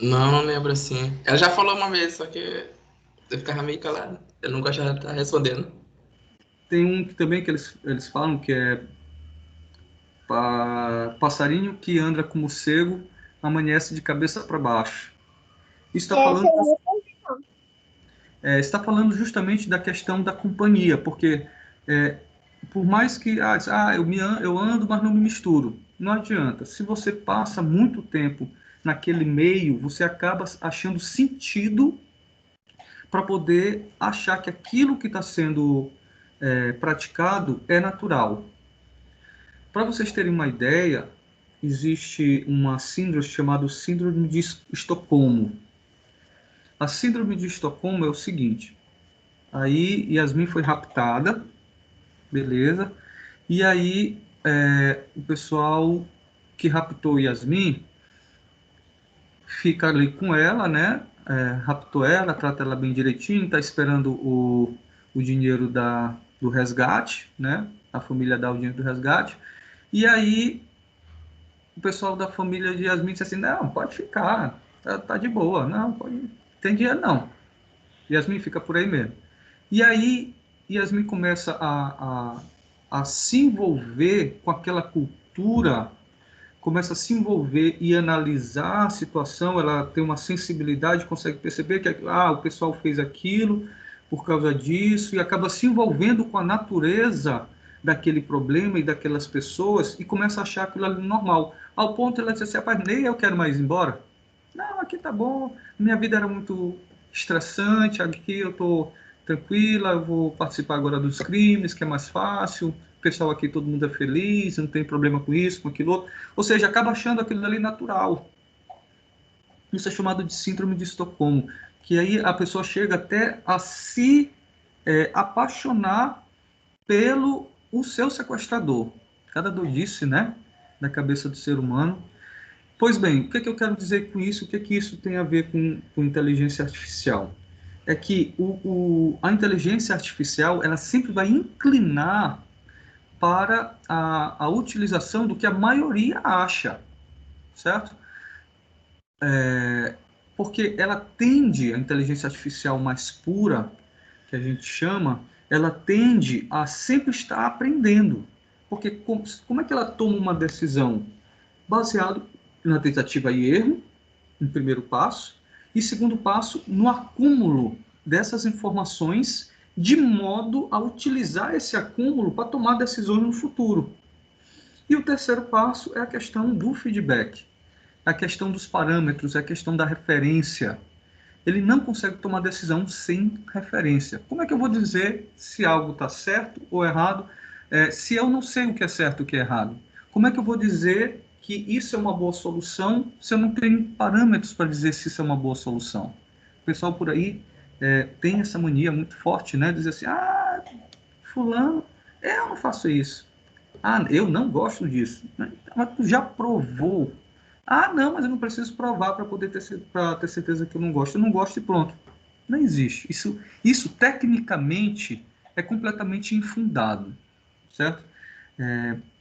Não, não lembro assim. Ela já falou uma vez, só que eu ficava meio calado. Eu não gostava de estar respondendo. Tem um que também que eles falam que é passarinho que anda como cego amanhece de cabeça para baixo. Isso Esse eu não ouvi, não. está falando justamente da questão da companhia, porque por mais que eu ando, mas não me misturo, não adianta. Se você passa muito tempo naquele meio, você acaba achando sentido para poder achar que aquilo que está sendo praticado é natural. Para vocês terem uma ideia, existe uma síndrome chamada Síndrome de Estocolmo. A Síndrome de Estocolmo é o seguinte: aí Yasmin foi raptada, beleza? E aí o pessoal que raptou Yasmin fica ali com ela, né? Raptou ela, trata ela bem direitinho, está esperando o dinheiro do resgate, né? A família dá o dinheiro do resgate. E aí o pessoal da família de Yasmin disse assim, não, pode ficar, tá de boa, não, pode, tem dinheiro não. Yasmin fica por aí mesmo. E aí Yasmin começa a se envolver com aquela cultura, começa a se envolver e analisar a situação, ela tem uma sensibilidade, consegue perceber que o pessoal fez aquilo por causa disso, e acaba se envolvendo com a natureza daquele problema e daquelas pessoas, e começa a achar aquilo ali normal. Ao ponto de ela dizer assim, rapaz, nem eu quero mais ir embora. Não, aqui tá bom, minha vida era muito estressante, aqui eu tô tranquila, eu vou participar agora dos crimes, que é mais fácil, o pessoal aqui, todo mundo é feliz, não tem problema com isso, com aquilo outro. Ou seja, acaba achando aquilo ali natural. Isso é chamado de síndrome de Estocolmo, que aí a pessoa chega até a se apaixonar pelo o seu sequestrador. Cada doidice, né? Da cabeça do ser humano. Pois bem, o que, que eu quero dizer com isso? O que, que isso tem a ver com inteligência artificial? É que a inteligência artificial ela sempre vai inclinar para a utilização do que a maioria acha, certo? Porque ela tende, a inteligência artificial mais pura, que a gente chama, ela tende a sempre estar aprendendo. Porque como é que ela toma uma decisão? Baseado na tentativa e erro, no primeiro passo, e segundo passo, no acúmulo dessas informações, de modo a utilizar esse acúmulo para tomar decisões no futuro. E o terceiro passo é a questão do feedback, a questão dos parâmetros, a questão da referência. Ele não consegue tomar decisão sem referência. Como é que eu vou dizer se algo está certo ou errado, se eu não sei o que é certo e o que é errado? Como é que eu vou dizer que isso é uma boa solução se eu não tenho parâmetros para dizer se isso é uma boa solução? O pessoal por aí tem essa mania muito forte, né? Dizer assim, fulano, eu não faço isso. Eu não gosto disso. Mas tu já provou Ah, não, mas eu não preciso provar para poder ter certeza que eu não gosto. Eu não gosto e pronto. Não existe. Isso tecnicamente é completamente infundado, certo?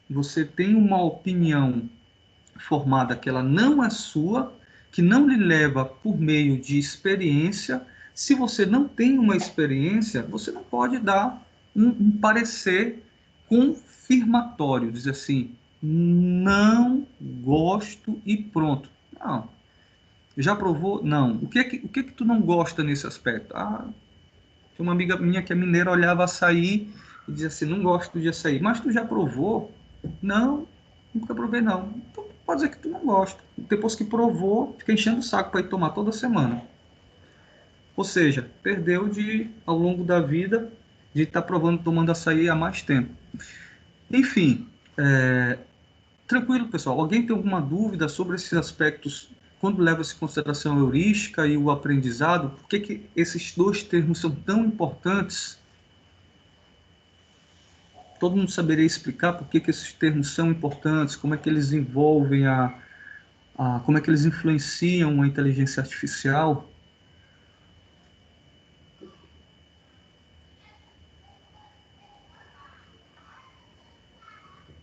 Você tem uma opinião formada que ela não é sua, que não lhe leva por meio de experiência. Se você não tem uma experiência, você não pode dar um parecer confirmatório, dizer assim, não gosto e pronto. Não. Já provou? Não. O que tu não gosta nesse aspecto? Ah, tem uma amiga minha que é mineira, olhava açaí e dizia assim, não gosto de açaí. Mas tu já provou? Não, nunca provei não. Então pode dizer que tu não gosta. Depois que provou, fica enchendo o saco para ir tomar toda semana. Ou seja, perdeu ao longo da vida, de estar provando, tomando açaí há mais tempo. Enfim, tranquilo, pessoal. Alguém tem alguma dúvida sobre esses aspectos, quando leva-se em consideração a heurística e o aprendizado? Por que esses dois termos são tão importantes? Todo mundo saberia explicar por que esses termos são importantes, como é que eles envolvem como é que eles influenciam a inteligência artificial?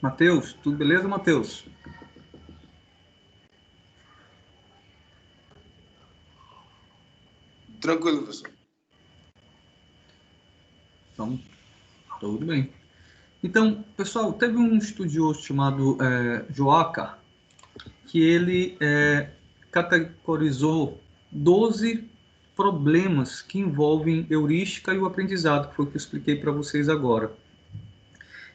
Matheus, tudo beleza, Matheus? Tranquilo, professor. Então, tudo bem. Então, pessoal, teve um estudioso chamado Joachar, que ele categorizou 12 problemas que envolvem heurística e o aprendizado, que foi o que eu expliquei para vocês agora.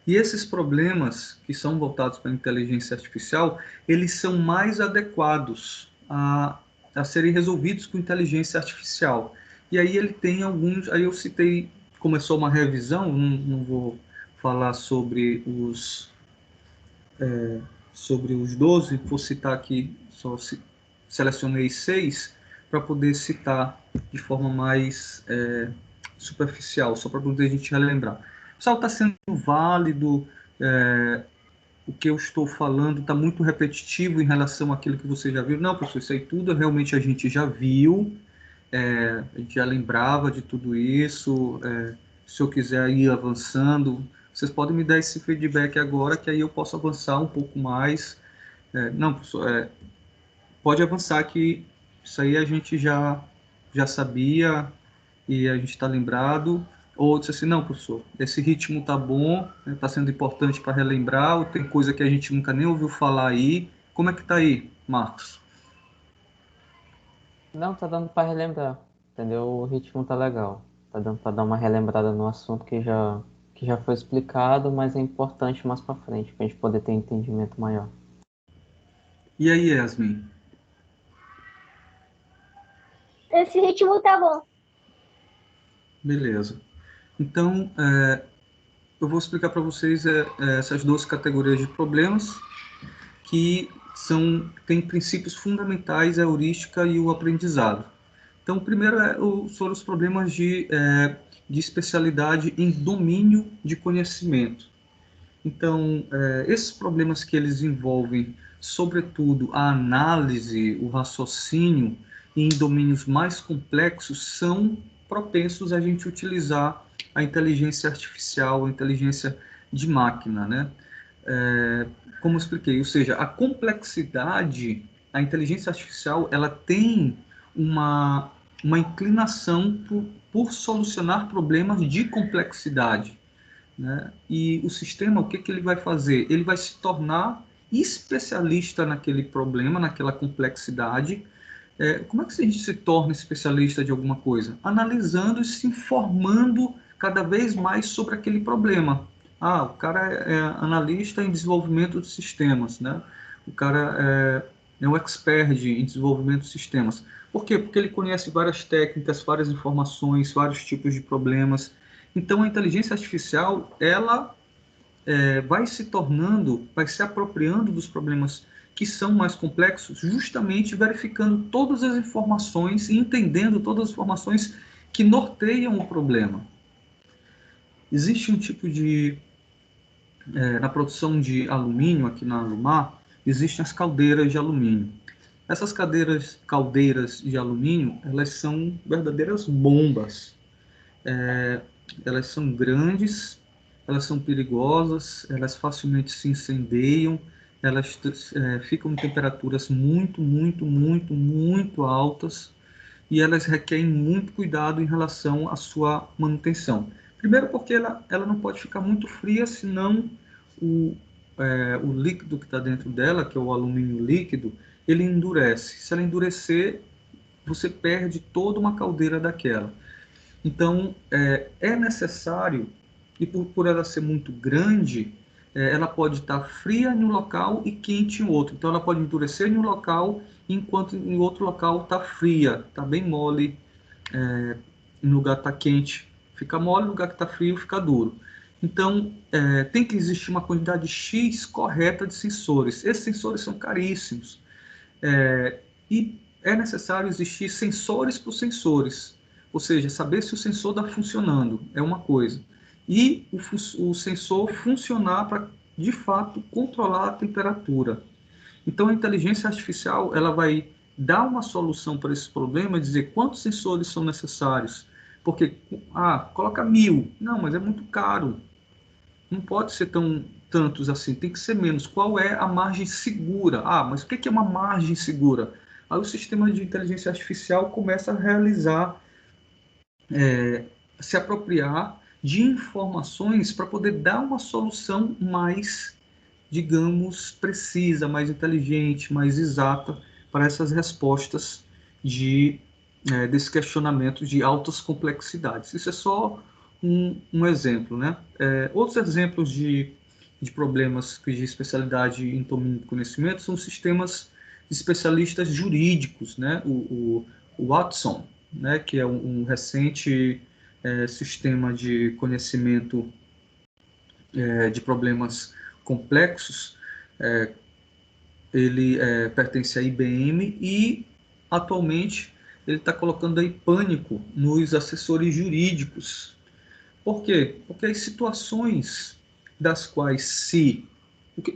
E esses problemas que são voltados para a inteligência artificial, eles são mais adequados a serem resolvidos com inteligência artificial. E aí ele tem alguns, aí eu citei, começou uma revisão, não vou falar sobre os 12, vou citar aqui, selecionei 6 para poder citar de forma mais superficial, só para poder a gente relembrar. Pessoal, está sendo válido, o que eu estou falando está muito repetitivo em relação àquilo que você já viu. Não, professor, isso aí tudo realmente a gente já viu, a gente já lembrava de tudo isso. Se eu quiser ir avançando, vocês podem me dar esse feedback agora, que aí eu posso avançar um pouco mais. Não, professor, pode avançar que isso aí a gente já sabia e a gente está lembrado. Ou disse assim, não, professor, esse ritmo tá bom, está sendo importante para relembrar, ou tem coisa que a gente nunca nem ouviu falar aí. Como é que tá aí, Marcos? Não, tá dando para relembrar, entendeu? O ritmo tá legal. Tá dando para dar uma relembrada no assunto que já foi explicado, mas é importante mais para frente, para a gente poder ter um entendimento maior. E aí, Yasmin? Esse ritmo tá bom. Beleza. Então, eu vou explicar para vocês essas 12 categorias de problemas que têm princípios fundamentais, a heurística e o aprendizado. Então, o primeiro foram os problemas de especialidade em domínio de conhecimento. Então, esses problemas que eles envolvem, sobretudo, a análise, o raciocínio em domínios mais complexos, são propensos a gente utilizar a inteligência artificial, a inteligência de máquina, né? Como eu expliquei, ou seja, a complexidade, a inteligência artificial, ela tem uma inclinação por solucionar problemas de complexidade, né? E o sistema, o que ele vai fazer? Ele vai se tornar especialista naquele problema, naquela complexidade. Como é que a gente se torna especialista de alguma coisa? Analisando e se informando cada vez mais sobre aquele problema. Ah, o cara é analista em desenvolvimento de sistemas, né? O cara é um expert em desenvolvimento de sistemas. Por quê? Porque ele conhece várias técnicas, várias informações, vários tipos de problemas. Então, a inteligência artificial, ela vai se apropriando dos problemas que são mais complexos, justamente verificando todas as informações e entendendo todas as informações que norteiam o problema. Existe um tipo na produção de alumínio aqui na Alumar, existem as caldeiras de alumínio. Essas caldeiras de alumínio, elas são verdadeiras bombas. Elas são grandes, elas são perigosas, elas facilmente se incendeiam, elas ficam em temperaturas muito, muito, muito, muito altas, e elas requerem muito cuidado em relação à sua manutenção. Primeiro porque ela não pode ficar muito fria, senão o líquido que está dentro dela, que é o alumínio líquido, ele endurece. Se ela endurecer, você perde toda uma caldeira daquela. Então, é necessário, e por ela ser muito grande, ela pode estar fria em um local e quente em outro. Então, ela pode endurecer em um local, enquanto em outro local está fria, está bem mole, em lugar que está quente fica mole, no lugar que está frio fica duro. Então, tem que existir uma quantidade X correta de sensores. Esses sensores são caríssimos. E é necessário existir sensores por sensores. Ou seja, saber se o sensor está funcionando é uma coisa. E o sensor funcionar para, de fato, controlar a temperatura. Então, a inteligência artificial ela vai dar uma solução para esse problema e dizer quantos sensores são necessários. Porque, coloca 1000. Não, mas é muito caro. Não pode ser tantos assim, tem que ser menos. Qual é a margem segura? Mas o que é uma margem segura? Aí o sistema de inteligência artificial começa a realizar, se apropriar de informações para poder dar uma solução mais, digamos, precisa, mais inteligente, mais exata para essas respostas desse questionamento de altas complexidades. Isso é só um exemplo, né? Outros exemplos de problemas de especialidade em domínio do conhecimento são sistemas de especialistas jurídicos, né? O Watson, né? Que é um recente sistema de conhecimento de problemas complexos. Ele pertence à IBM e atualmente ele está colocando aí pânico nos assessores jurídicos. Por quê? Porque as situações das quais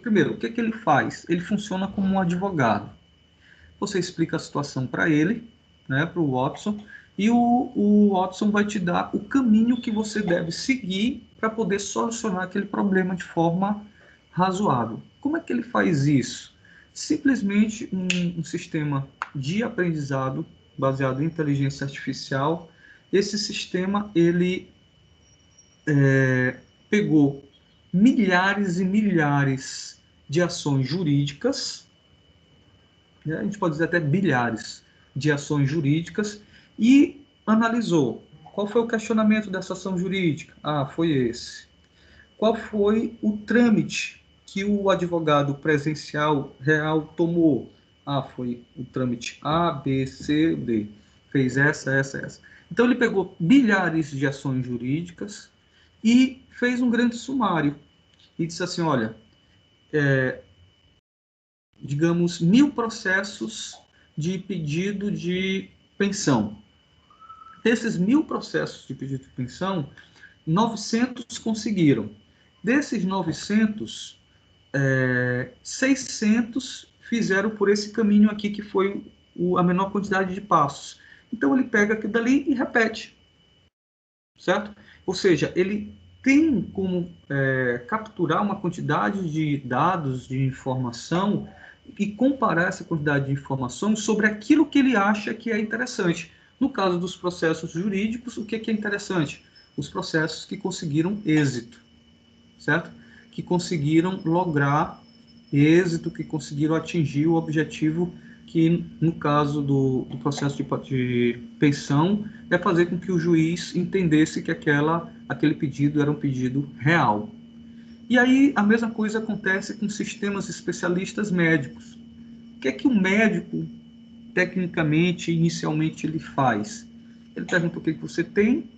primeiro, o que ele faz? Ele funciona como um advogado. Você explica a situação para ele, né, para o Watson, e o Watson vai te dar o caminho que você deve seguir para poder solucionar aquele problema de forma razoável. Como é que ele faz isso? Simplesmente um sistema de aprendizado baseado em inteligência artificial. Esse sistema, ele pegou milhares e milhares de ações jurídicas, né? A gente pode dizer até bilhares de ações jurídicas, e analisou qual foi o questionamento dessa ação jurídica. Foi esse. Qual foi o trâmite que o advogado presencial real tomou? Foi o trâmite A, B, C, D. Fez essa. Então, ele pegou bilhares de ações jurídicas e fez um grande sumário. E disse assim, olha, digamos, 1000 processos de pedido de pensão. Desses 1000 processos de pedido de pensão, 900 conseguiram. Desses 900, 600 fizeram por esse caminho aqui, que foi a menor quantidade de passos. Então, ele pega aquilo dali e repete. Certo? Ou seja, ele tem como capturar uma quantidade de dados, de informação, e comparar essa quantidade de informação sobre aquilo que ele acha que é interessante. No caso dos processos jurídicos, o que é interessante? Os processos que conseguiram êxito, certo? Que conseguiram lograr êxito, que conseguiram atingir o objetivo, que no caso do processo de pensão é fazer com que o juiz entendesse que aquele pedido era um pedido real. E aí a mesma coisa acontece com sistemas especialistas médicos. O que é que o médico, tecnicamente, inicialmente, ele faz? Ele pergunta o que você tem,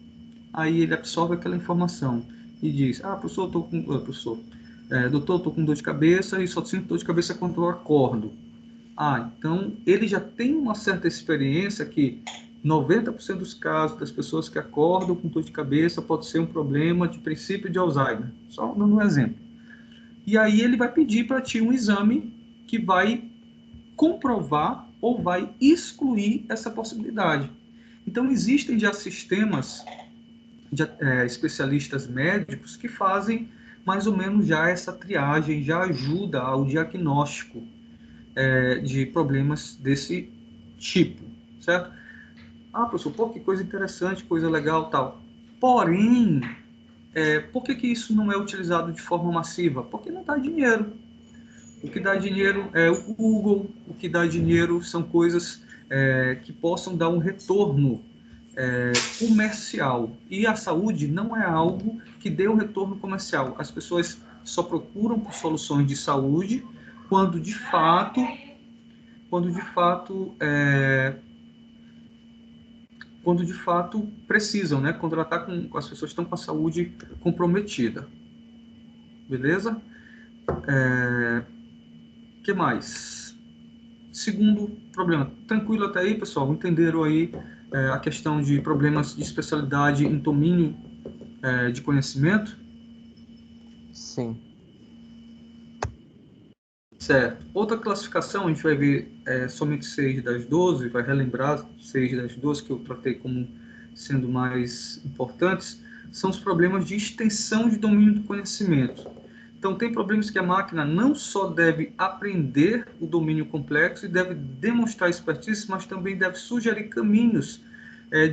aí ele absorve aquela informação e diz, professor, doutor, estou com dor de cabeça e só sinto dor de cabeça quando eu acordo. Então ele já tem uma certa experiência que 90% dos casos das pessoas que acordam com dor de cabeça pode ser um problema de princípio de Alzheimer. Só dando um exemplo. E aí ele vai pedir para ti um exame que vai comprovar ou vai excluir essa possibilidade. Então, existem já sistemas de especialistas médicos que fazem mais ou menos já essa triagem, já ajuda ao diagnóstico de problemas desse tipo, certo? Ah, professor, pô, que coisa interessante, coisa legal, tal. Porém, por que isso não é utilizado de forma massiva? Porque não dá dinheiro. O que dá dinheiro é o Google, o que dá dinheiro são coisas que possam dar um retorno comercial. E a saúde não é algo que dê um retorno comercial. As pessoas só procuram por soluções de saúde quando de fato precisam, né? Quando ela as pessoas estão com a saúde comprometida. Beleza? Que mais? Segundo problema. Tranquilo até aí, pessoal? Entenderam aí a questão de problemas de especialidade em domínio de conhecimento? Sim. Certo. Outra classificação, a gente vai ver somente 6 das 12, vai relembrar 6 das 12 que eu tratei como sendo mais importantes, são os problemas de extensão de domínio do conhecimento. Então, tem problemas que a máquina não só deve aprender o domínio complexo e deve demonstrar expertise, mas também deve sugerir caminhos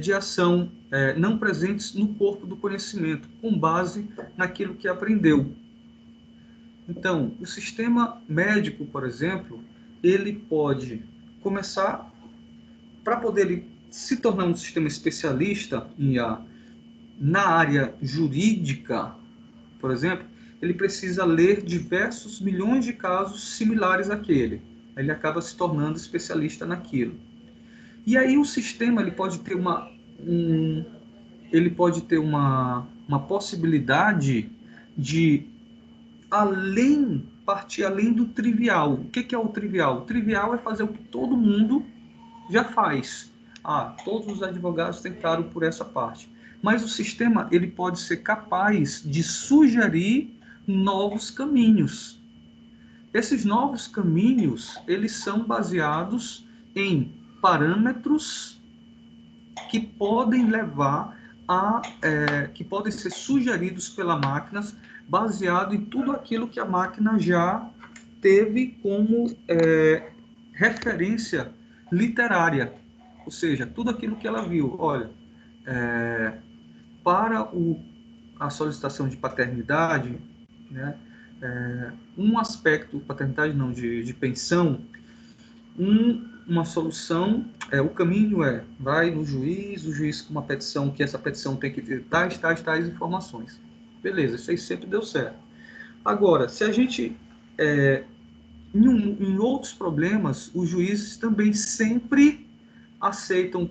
de ação não presentes no corpo do conhecimento, com base naquilo que aprendeu. Então, o sistema médico, por exemplo, ele pode começar, para poder se tornar um sistema especialista em IA na área jurídica, por exemplo, ele precisa ler diversos milhões de casos similares àquele. Ele acaba se tornando especialista naquilo. E aí o sistema ele pode ter uma possibilidade de partir além do trivial. O que é o trivial? O trivial é fazer o que todo mundo já faz. Todos os advogados tentaram por essa parte. Mas o sistema ele pode ser capaz de sugerir novos caminhos. Esses novos caminhos, eles são baseados em parâmetros que podem que podem ser sugeridos pela máquina, baseado em tudo aquilo que a máquina já teve como referência literária. Ou seja, tudo aquilo que ela viu. Olha, para a solicitação de paternidade, né, um aspecto, paternidade não, de pensão, uma solução, o caminho vai no juiz, o juiz com uma petição, que essa petição tem que ter tais informações. Beleza, isso aí sempre deu certo. Agora, se a gente, em outros problemas, os juízes também sempre aceitam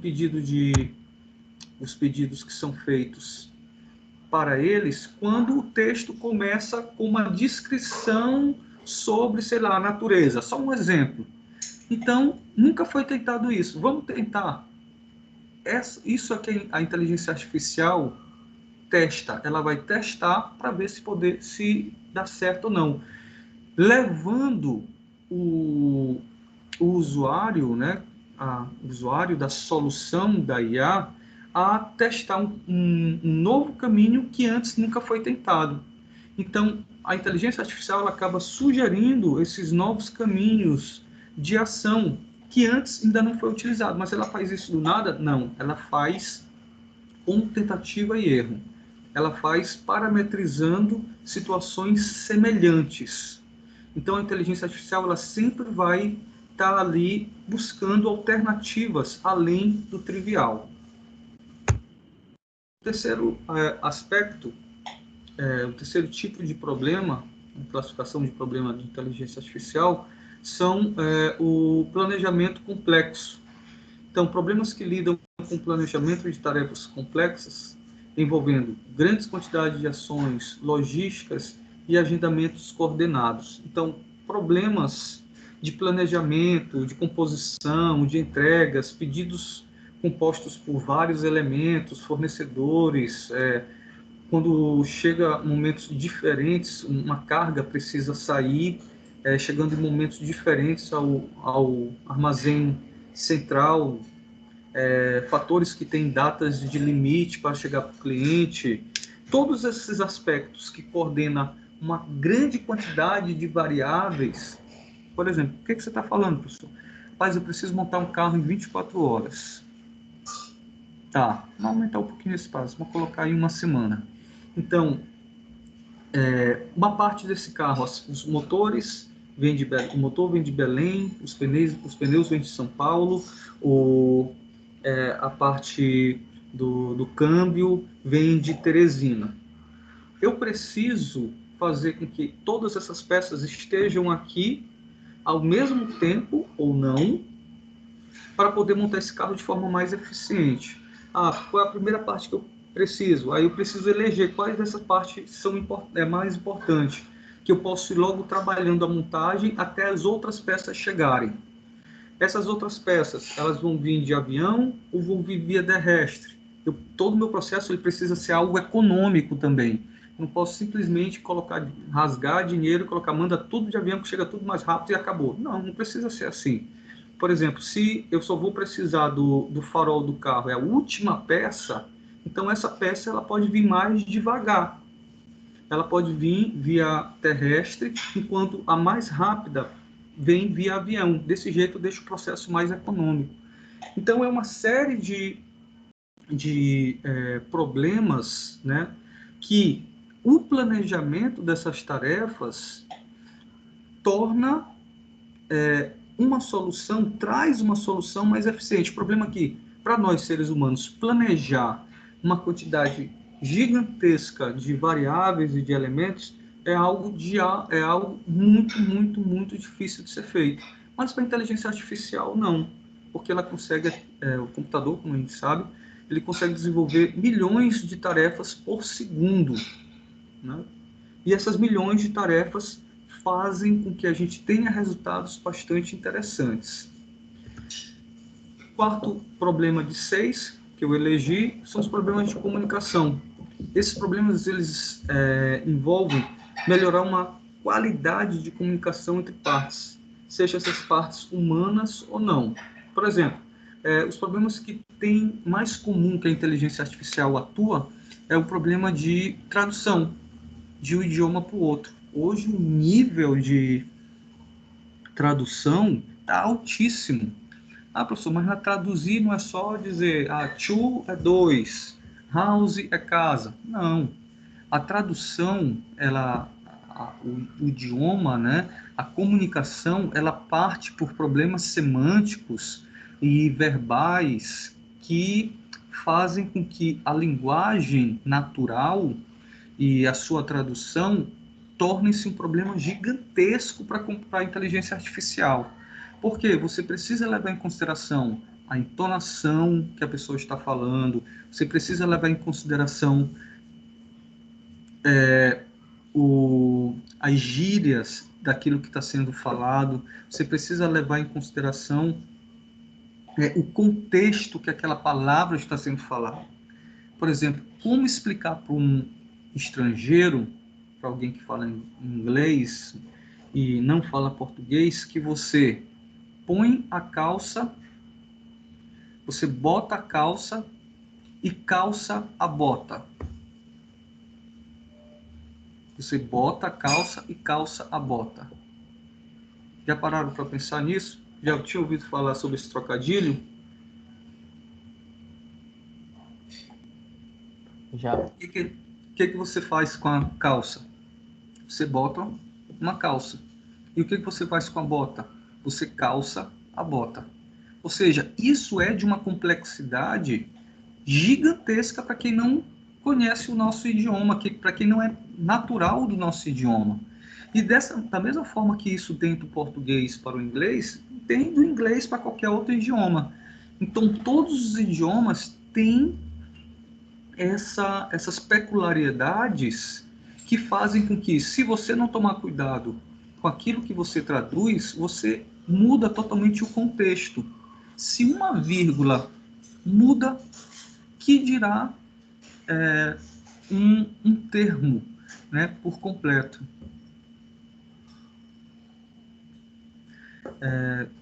os pedidos que são feitos para eles quando o texto começa com uma descrição sobre, sei lá, a natureza. Só um exemplo. Então, nunca foi tentado isso. Vamos tentar. Isso é que a inteligência artificial testa. Ela vai testar para ver se dá certo ou não. Levando o usuário, né, o usuário da solução da IA, a testar um novo caminho que antes nunca foi tentado. Então, a inteligência artificial ela acaba sugerindo esses novos caminhos de ação que antes ainda não foi utilizado. Mas ela faz isso do nada? Não. Ela faz com tentativa e erro. Ela faz parametrizando situações semelhantes. Então, a inteligência artificial ela sempre vai estar ali buscando alternativas além do trivial. O terceiro aspecto, o terceiro tipo de problema, classificação de problema de inteligência artificial, são o planejamento complexo. Então, problemas que lidam com planejamento de tarefas complexas, envolvendo grandes quantidades de ações, logísticas e agendamentos coordenados. Então, problemas de planejamento, de composição, de entregas, pedidos compostos por vários elementos, fornecedores, quando chega momentos diferentes, uma carga precisa sair chegando em momentos diferentes ao armazém central, fatores que têm datas de limite para chegar para o cliente, todos esses aspectos que coordenam uma grande quantidade de variáveis. Por exemplo, o que você está falando, professor? Rapaz, eu preciso montar um carro em 24 horas. Tá, vamos aumentar um pouquinho esse espaço, vamos colocar aí uma semana. Então, uma parte desse carro, os motores, o motor vem de Belém, os pneus vêm de São Paulo, a parte do câmbio vem de Teresina. Eu preciso fazer com que todas essas peças estejam aqui ao mesmo tempo ou não, para poder montar esse carro de forma mais eficiente. Qual é a primeira parte que eu preciso? Aí eu preciso eleger quais dessas partes são mais importantes, que eu posso ir logo trabalhando a montagem até as outras peças chegarem. Essas outras peças, elas vão vir de avião ou vão vir via terrestre? Todo o meu processo ele precisa ser algo econômico também. Não posso simplesmente rasgar dinheiro, manda tudo de avião que chega tudo mais rápido e acabou. Não precisa ser assim. Por exemplo, se eu só vou precisar do farol do carro, é a última peça, então essa peça ela pode vir mais devagar. Ela pode vir via terrestre, enquanto a mais rápida vem via avião. Desse jeito eu deixo o processo mais econômico. Então é uma série de problemas, né, que o planejamento dessas tarefas torna uma solução, traz uma solução mais eficiente. O problema é que, para nós seres humanos, planejar uma quantidade gigantesca de variáveis e de elementos é algo muito, muito, muito difícil de ser feito. Mas para a inteligência artificial, não. Porque ela consegue, o computador, como a gente sabe, ele consegue desenvolver milhões de tarefas por segundo, né? E essas milhões de tarefas fazem com que a gente tenha resultados bastante interessantes. Quarto problema de 6 que eu elegi são os problemas de comunicação. Esses problemas eles envolvem melhorar uma qualidade de comunicação entre partes, seja essas partes humanas ou não. Por exemplo, os problemas que tem mais comum que a inteligência artificial atua é o problema de tradução de um idioma para o outro. Hoje o nível de tradução está altíssimo. Professor, mas na traduzir não é só dizer two é 2, house é casa. Não. A tradução, o idioma, né, a comunicação, ela parte por problemas semânticos e verbais que fazem com que a linguagem natural e a sua tradução torne-se um problema gigantesco para a inteligência artificial. Porque você precisa levar em consideração a entonação que a pessoa está falando, você precisa levar em consideração as gírias daquilo que está sendo falado, você precisa levar em consideração o contexto que aquela palavra está sendo falada. Por exemplo, como explicar para um estrangeiro, para alguém que fala inglês e não fala português, que você põe a calça, você bota a calça e calça a bota. Você bota a calça e calça a bota. Já pararam para pensar nisso? Já tinha ouvido falar sobre esse trocadilho? Já. O que você faz com a calça? Você bota uma calça. E o que você faz com a bota? Você calça a bota. Ou seja, isso é de uma complexidade gigantesca para quem não conhece o nosso idioma, para quem não é natural do nosso idioma. E da mesma forma que isso tem do português para o inglês, tem do inglês para qualquer outro idioma. Então, todos os idiomas têm essas peculiaridades que fazem com que, se você não tomar cuidado com aquilo que você traduz, você muda totalmente o contexto. Se uma vírgula muda, que dirá um termo, né, por completo.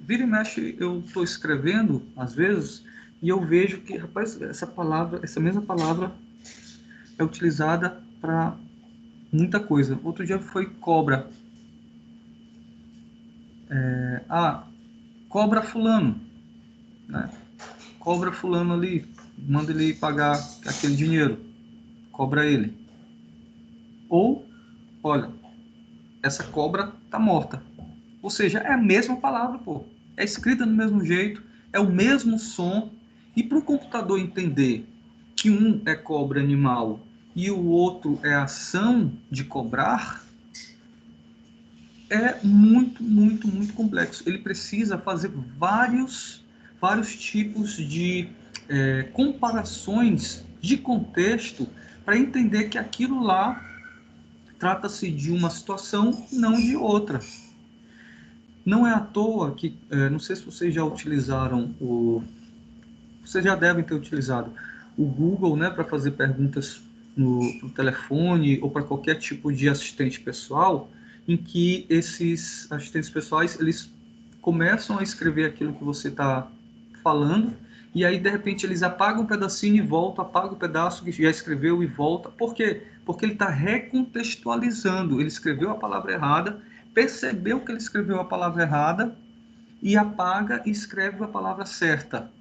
Vira e mexe, eu estou escrevendo, às vezes, e eu vejo que, rapaz, essa mesma palavra é utilizada para muita coisa. Outro dia foi cobra. Cobra fulano, né? Cobra fulano ali, manda ele pagar aquele dinheiro, cobra ele. Ou, olha, essa cobra tá morta. Ou seja, é a mesma palavra, pô. É escrita do mesmo jeito, é o mesmo som. E para o computador entender que um é cobra animal e o outro é ação de cobrar, é muito, muito, muito complexo. Ele precisa fazer vários tipos de comparações de contexto para entender que aquilo lá trata-se de uma situação, não de outra. Não é à toa que, não sei se vocês já utilizaram vocês já devem ter utilizado o Google, né, para fazer perguntas no telefone ou para qualquer tipo de assistente pessoal, em que esses assistentes pessoais, eles começam a escrever aquilo que você está falando, e aí, de repente, eles apagam um pedacinho e voltam, apagam o pedaço que já escreveu e volta. Por quê? Porque ele está recontextualizando. Ele escreveu a palavra errada, percebeu que ele escreveu a palavra errada e apaga e escreve a palavra certa.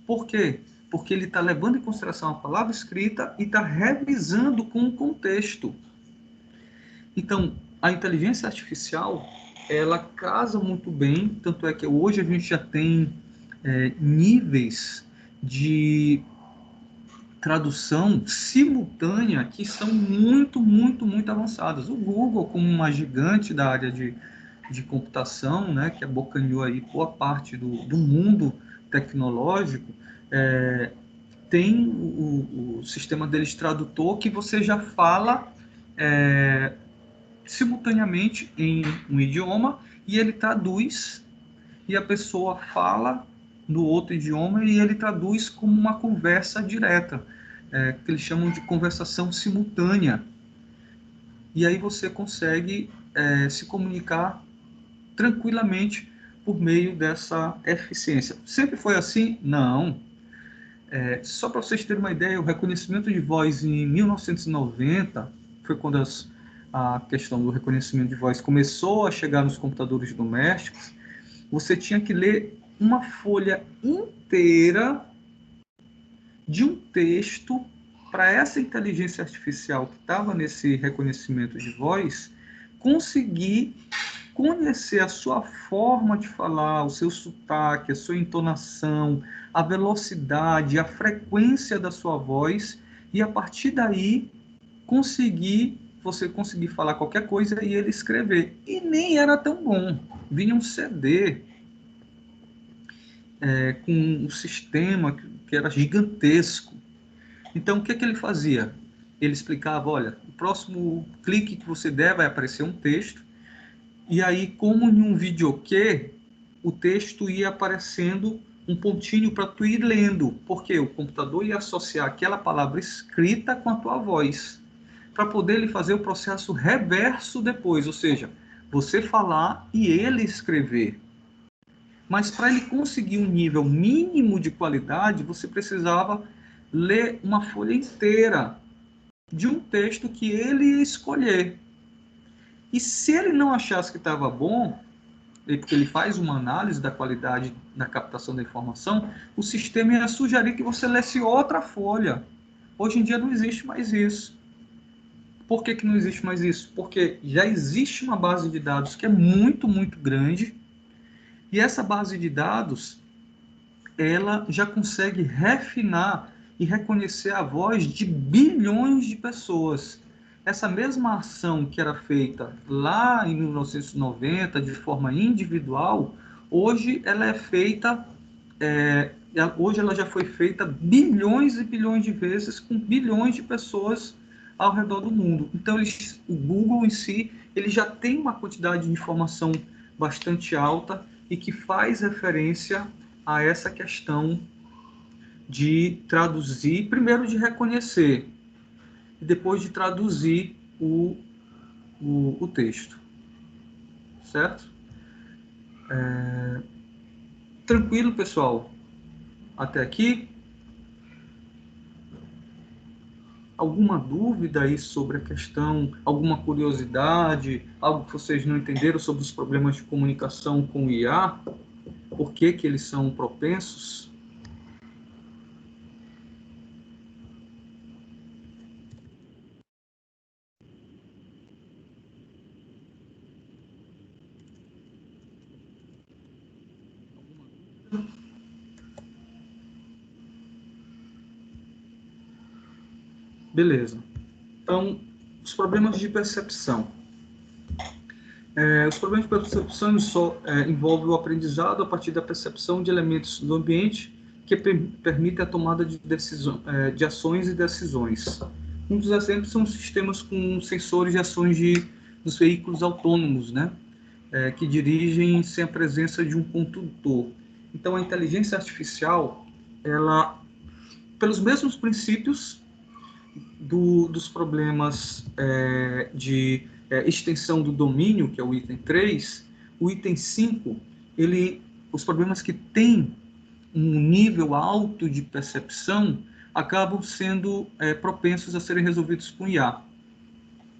Por quê? Porque ele está levando em consideração a palavra escrita e está revisando com o contexto. Então, a inteligência artificial, ela casa muito bem, tanto é que hoje a gente já tem níveis de tradução simultânea que são muito, muito, muito avançadas. O Google, como uma gigante da área de computação, né, que abocanhou aí boa parte do mundo tecnológico, tem o sistema deles tradutor que você já fala simultaneamente em um idioma e ele traduz, e a pessoa fala no outro idioma e ele traduz como uma conversa direta, que eles chamam de conversação simultânea. E aí você consegue se comunicar tranquilamente por meio dessa eficiência. Sempre foi assim? Não. Só para vocês terem uma ideia, o reconhecimento de voz em 1990 foi quando a questão do reconhecimento de voz começou a chegar nos computadores domésticos. Você tinha que ler uma folha inteira de um texto para essa inteligência artificial que estava nesse reconhecimento de voz conseguir conhecer a sua forma de falar, o seu sotaque, a sua entonação, a velocidade, a frequência da sua voz, e a partir daí você conseguir falar qualquer coisa e ele escrever. E nem era tão bom. Vinha um CD com um sistema que era gigantesco. Então, o que ele fazia? Ele explicava, olha, o próximo clique que você der vai aparecer um texto, e aí, como em um videokê, o texto ia aparecendo um pontinho para tu ir lendo, porque o computador ia associar aquela palavra escrita com a tua voz, para poder ele fazer o processo reverso depois, ou seja, você falar e ele escrever. Mas para ele conseguir um nível mínimo de qualidade, você precisava ler uma folha inteira de um texto que ele ia escolher. E se ele não achasse que estava bom, porque ele faz uma análise da qualidade da captação da informação, o sistema ia sugerir que você lesse outra folha. Hoje em dia não existe mais isso. Por que não existe mais isso? Porque já existe uma base de dados que é muito, muito grande, e essa base de dados ela já consegue refinar e reconhecer a voz de bilhões de pessoas. Essa mesma ação que era feita lá em 1990 de forma individual, hoje ela é feita, hoje ela já foi feita bilhões e bilhões de vezes com bilhões de pessoas ao redor do mundo. Então, o Google em si, ele já tem uma quantidade de informação bastante alta e que faz referência a essa questão de traduzir, primeiro de reconhecer, e depois de traduzir o texto. Certo? Tranquilo, pessoal? Até aqui? Alguma dúvida aí sobre a questão, alguma curiosidade, algo que vocês não entenderam sobre os problemas de comunicação com o IA? Por que que eles são propensos? Beleza. Então, os problemas de percepção. Os problemas de percepção envolvem o aprendizado a partir da percepção de elementos do ambiente que permite a tomada de, de ações e decisões. Um dos exemplos são os sistemas com sensores de ações dos veículos autônomos, né? Que dirigem sem a presença de um condutor. Então, a inteligência artificial, ela, pelos mesmos princípios dos problemas de extensão do domínio, que é o item 3, o item 5, os problemas que têm um nível alto de percepção acabam sendo propensos a serem resolvidos com IA.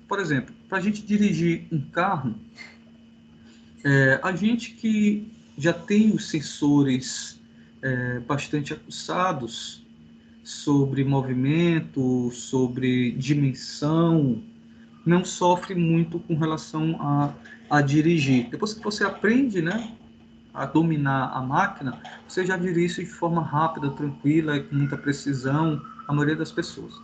Por exemplo, para a gente dirigir um carro, a gente que já tem os sensores bastante aguçados sobre movimento, sobre dimensão, não sofre muito com relação a dirigir. Depois que você aprende, né, a dominar a máquina, você já dirige de forma rápida, tranquila e com muita precisão, a maioria das pessoas.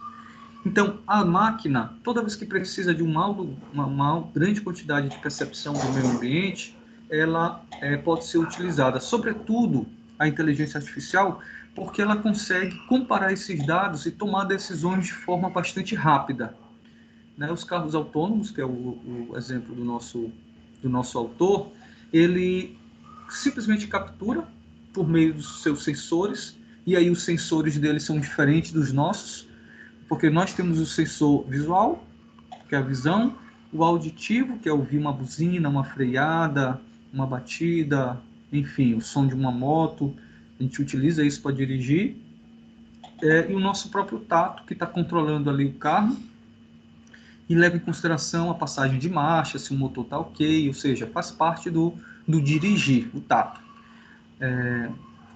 Então, a máquina, toda vez que precisa de uma grande quantidade de percepção do meio ambiente, ela pode ser utilizada, sobretudo a inteligência artificial, porque ela consegue comparar esses dados e tomar decisões de forma bastante rápida. Né? Os carros autônomos, que é o exemplo do nosso autor, ele simplesmente captura por meio dos seus sensores, e aí os sensores dele são diferentes dos nossos, porque nós temos o sensor visual, que é a visão, o auditivo, que é ouvir uma buzina, uma freada, uma batida, enfim, o som de uma moto, a gente utiliza isso para dirigir, e o nosso próprio tato, que está controlando ali o carro, e leva em consideração a passagem de marcha, se o motor está ok, ou seja, faz parte do dirigir, o tato.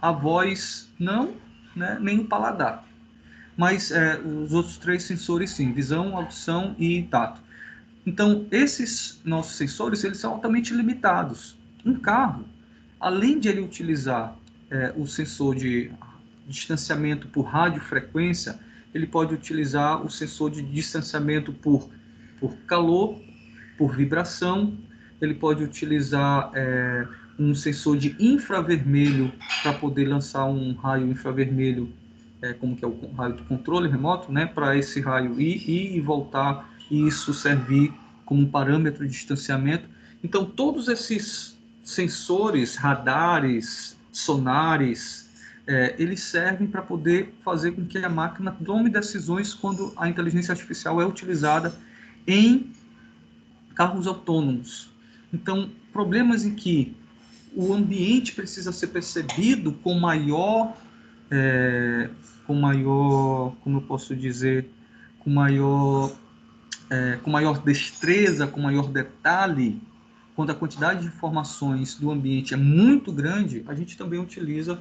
A voz não, né, nem o paladar. Mas os outros 3 sensores sim, visão, audição e tato. Então, esses nossos sensores, eles são altamente limitados. Um carro, além de ele utilizar o sensor de distanciamento por radiofrequência, ele pode utilizar o sensor de distanciamento por calor, por vibração, ele pode utilizar um sensor de infravermelho para poder lançar um raio infravermelho, como que é o raio do controle remoto, né, para esse raio ir e voltar, e isso servir como um parâmetro de distanciamento. Então, todos esses sensores, radares, sonares, eles servem para poder fazer com que a máquina tome decisões quando a inteligência artificial é utilizada em carros autônomos. Então, problemas em que o ambiente precisa ser percebido com maior, como eu posso dizer, com maior destreza, com maior detalhe, quando a quantidade de informações do ambiente é muito grande, a gente também utiliza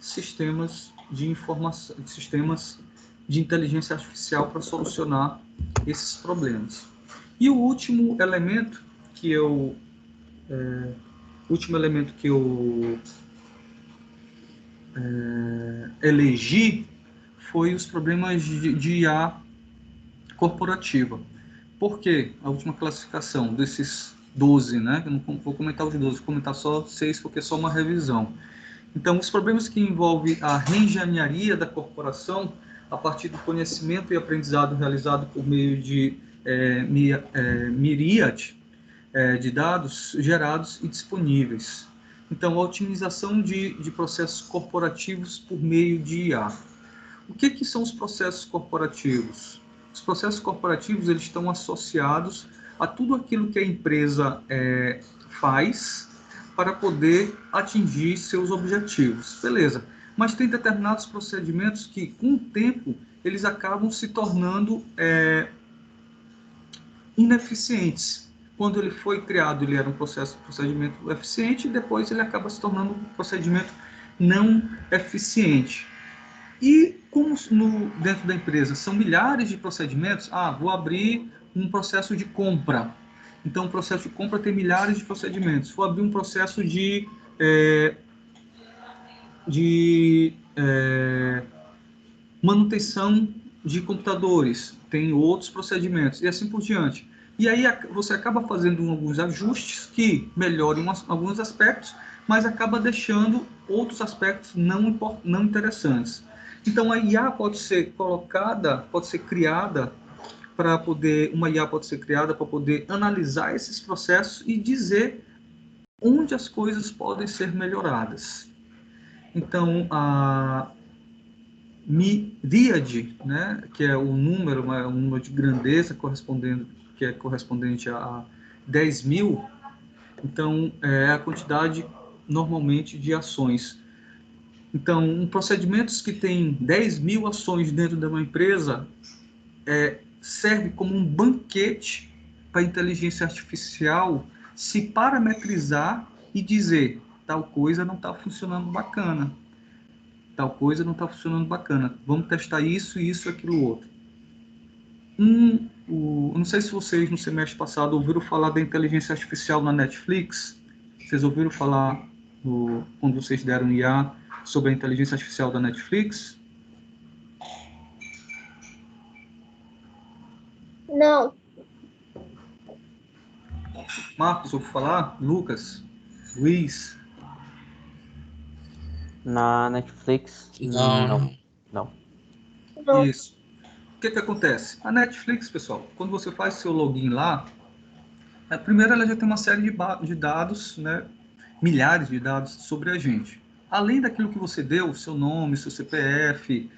sistemas de informação, sistemas de inteligência artificial para solucionar esses problemas. E o último elemento que eu elegi foi os problemas de IA corporativa. Por quê? A última classificação desses 12, né? Eu não vou comentar os 12, vou comentar só 6 porque é só uma revisão. Então, os problemas que envolvem a reengenharia da corporação a partir do conhecimento e aprendizado realizado por meio de miríade de dados gerados e disponíveis. Então, a otimização de processos corporativos por meio de IA. O que são os processos corporativos? Os processos corporativos eles estão associados a tudo aquilo que a empresa faz para poder atingir seus objetivos. Beleza. Mas tem determinados procedimentos que, com o tempo, eles acabam se tornando ineficientes. Quando ele foi criado, ele era um procedimento eficiente, e depois ele acaba se tornando um procedimento não eficiente. E como dentro da empresa são milhares de procedimentos, vou abrir um processo de compra. Então, o processo de compra tem milhares de procedimentos. Vou abrir um processo de manutenção de computadores, tem outros procedimentos, e assim por diante. E aí você acaba fazendo alguns ajustes que melhoram alguns aspectos, mas acaba deixando outros aspectos não interessantes. Então a IA pode ser criada para poder analisar esses processos e dizer onde as coisas podem ser melhoradas. Então a miríade, né, que é um número de grandeza correspondente a 10.000, então é a quantidade normalmente de ações. Então, procedimentos que têm 10.000 ações dentro de uma empresa serve como um banquete para a inteligência artificial se parametrizar e dizer tal coisa não está funcionando bacana. Tal coisa não está funcionando bacana. Vamos testar isso, aquilo, outro. Não sei se vocês, no semestre passado, ouviram falar da inteligência artificial na Netflix. Vocês ouviram falar, quando vocês deram IA, sobre a inteligência artificial da Netflix? Não. Marcos, ouviu falar? Lucas? Luiz? Na Netflix, Não. não. Isso. O que acontece? A Netflix, pessoal, quando você faz seu login lá, primeiro ela já tem uma série de dados, né, milhares de dados sobre a gente. Além daquilo que você deu, seu nome, seu CPF,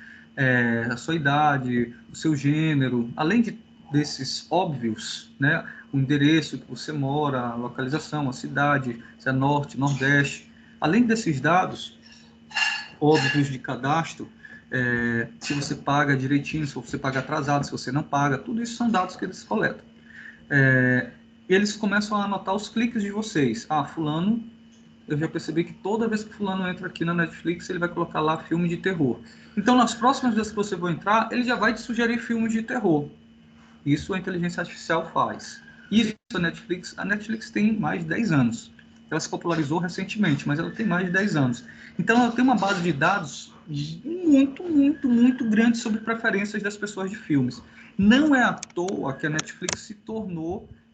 a sua idade, o seu gênero, além desses óbvios, né, o endereço que você mora, a localização, a cidade, se é norte, nordeste, além desses dados óbvios de cadastro, se você paga direitinho, se você paga atrasado, se você não paga, tudo isso são dados que eles coletam. Eles começam a anotar os cliques de vocês. Fulano, eu já percebi que toda vez que fulano entra aqui na Netflix, ele vai colocar lá filme de terror. Então, nas próximas vezes que você for entrar, ele já vai te sugerir filmes de terror. Isso a inteligência artificial faz. Isso a Netflix tem mais de 10 anos. Ela se popularizou recentemente, mas ela tem mais de 10 anos. Então, ela tem uma base de dados muito, muito, muito grande sobre preferências das pessoas de filmes. Não é à toa que a Netflix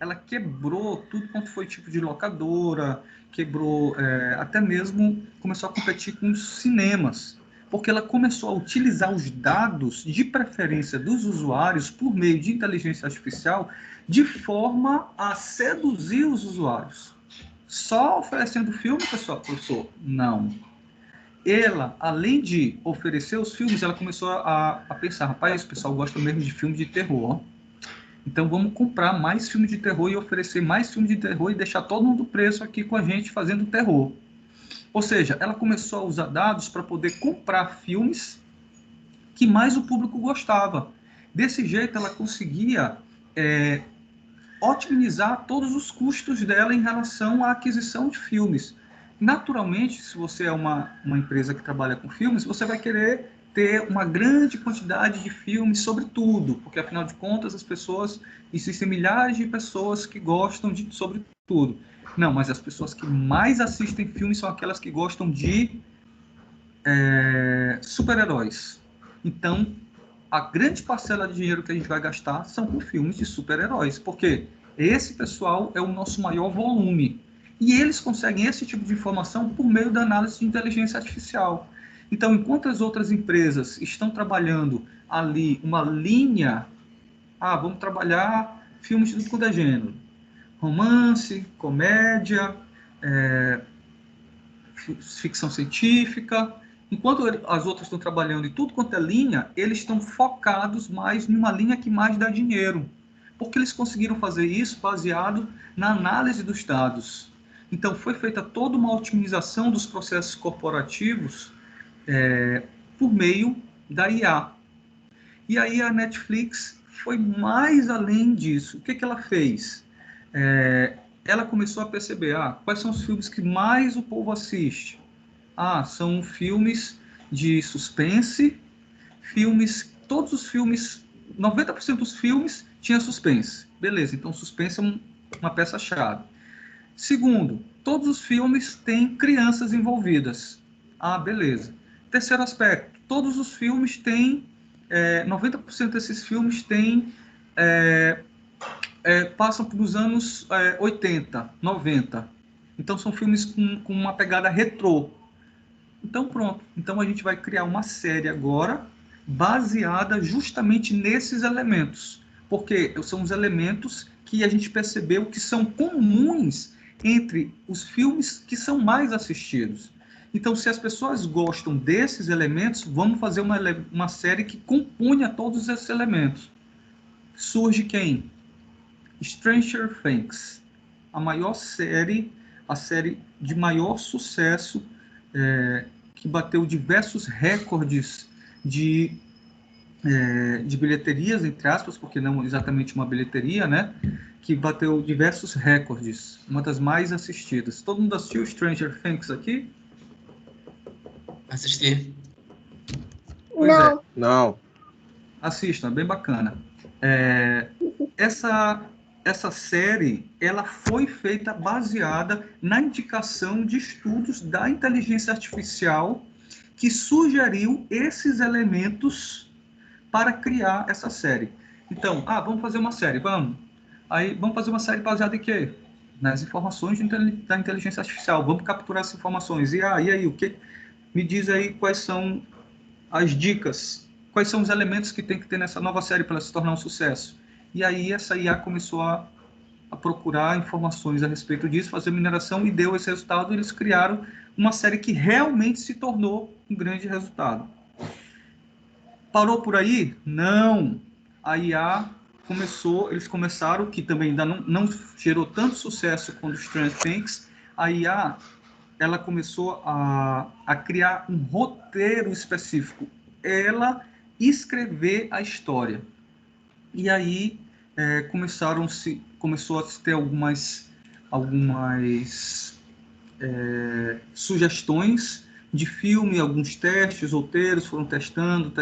ela quebrou tudo quanto foi tipo de locadora, quebrou, até mesmo começou a competir com os cinemas, porque ela começou a utilizar os dados de preferência dos usuários por meio de inteligência artificial de forma a seduzir os usuários. Só oferecendo filme, pessoal, professor? Não. Ela, além de oferecer os filmes, ela começou a pensar, rapaz, o pessoal gosta mesmo de filme de terror. Então vamos comprar mais filme de terror e oferecer mais filme de terror e deixar todo mundo preso aqui com a gente fazendo terror. Ou seja, ela começou a usar dados para poder comprar filmes que mais o público gostava. Desse jeito, ela conseguia otimizar todos os custos dela em relação à aquisição de filmes. Naturalmente, se você é uma empresa que trabalha com filmes, você vai querer ter uma grande quantidade de filmes sobre tudo, porque afinal de contas existem milhares de pessoas que gostam sobre tudo. Não, mas as pessoas que mais assistem filmes são aquelas que gostam de super-heróis. Então, a grande parcela de dinheiro que a gente vai gastar são com filmes de super-heróis, porque esse pessoal é o nosso maior volume. E eles conseguem esse tipo de informação por meio da análise de inteligência artificial. Então, enquanto as outras empresas estão trabalhando ali uma linha, vamos trabalhar filmes de tudo quanto é gênero. Romance, comédia, ficção científica. Enquanto as outras estão trabalhando em tudo quanto é linha, eles estão focados mais numa linha que mais dá dinheiro. Porque eles conseguiram fazer isso baseado na análise dos dados. Então, foi feita toda uma otimização dos processos corporativos por meio da IA. E aí a Netflix foi mais além disso. O que ela fez? Ela começou a perceber, quais são os filmes que mais o povo assiste? São filmes de suspense, todos os filmes, 90% dos filmes tinha suspense. Beleza, então suspense é uma peça-chave. Segundo, todos os filmes têm crianças envolvidas. Beleza. Terceiro aspecto, todos os filmes têm, 90% desses filmes têm, passam pelos anos 80, 90. Então são filmes com uma pegada retrô. Então pronto, então a gente vai criar uma série agora baseada justamente nesses elementos, porque são os elementos que a gente percebeu que são comuns entre os filmes que são mais assistidos. Então, se as pessoas gostam desses elementos, vamos fazer uma série que compunha todos esses elementos. Surge quem? Stranger Things, a série de maior sucesso, que bateu diversos recordes de bilheterias, entre aspas, porque não exatamente uma bilheteria, né? Que bateu diversos recordes, uma das mais assistidas. Todo mundo assistiu Stranger Things aqui? Assisti. Pois Não. Não. Assistam, é bem bacana. Essa série, ela foi feita baseada na indicação de estudos da inteligência artificial que sugeriu esses elementos para criar essa série. Então, vamos fazer uma série, vamos. Aí, vamos fazer uma série baseada em quê? Nas informações da inteligência artificial. Vamos capturar essas informações. E aí, o que? Me diz aí quais são as dicas, quais são os elementos que tem que ter nessa nova série para ela se tornar um sucesso. E aí essa IA começou a procurar informações a respeito disso, fazer mineração e deu esse resultado. Eles criaram uma série que realmente se tornou um grande resultado. Parou por aí? Não. A IA eles começaram, que também ainda não gerou tanto sucesso quanto o Stranger Things, a IA ela começou a criar um roteiro específico, ela escrever a história. E aí começou a ter algumas sugestões de filme, alguns testes, roteiros, foram testando.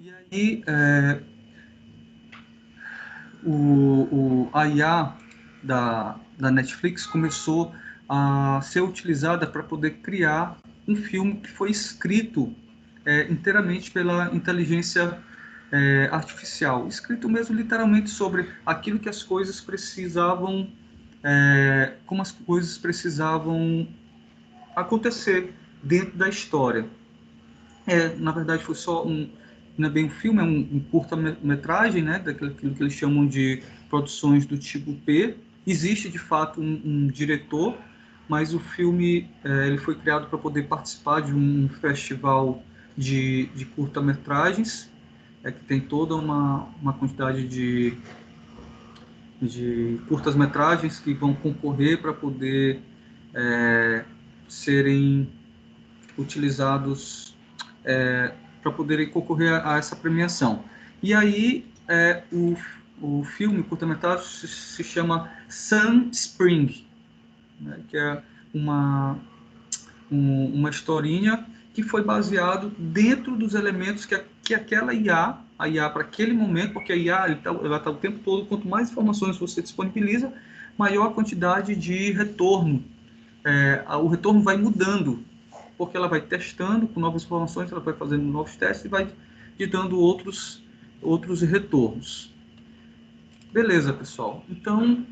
E aí, a IA da Netflix começou a ser utilizada para poder criar um filme que foi escrito inteiramente pela inteligência artificial. Escrito mesmo literalmente sobre aquilo que as coisas precisavam, como as coisas precisavam acontecer dentro da história. Na verdade, foi só não é bem um filme, é um curta-metragem, né, daquilo que eles chamam de produções do tipo P. Existe, de fato, um diretor, mas o filme ele foi criado para poder participar de um festival de curta-metragens, que tem toda uma quantidade de curtas-metragens que vão concorrer para poder serem utilizados para poderem concorrer a essa premiação. E aí o filme, o curta-metragem, se chama Sun Spring, né, que é uma historinha que foi baseado dentro dos elementos que aquela IA, a IA para aquele momento, porque a IA ela tá o tempo todo, quanto mais informações você disponibiliza, maior a quantidade de retorno. O retorno vai mudando, porque ela vai testando com novas informações, ela vai fazendo novos testes e vai te dando outros retornos. Beleza, pessoal. Então,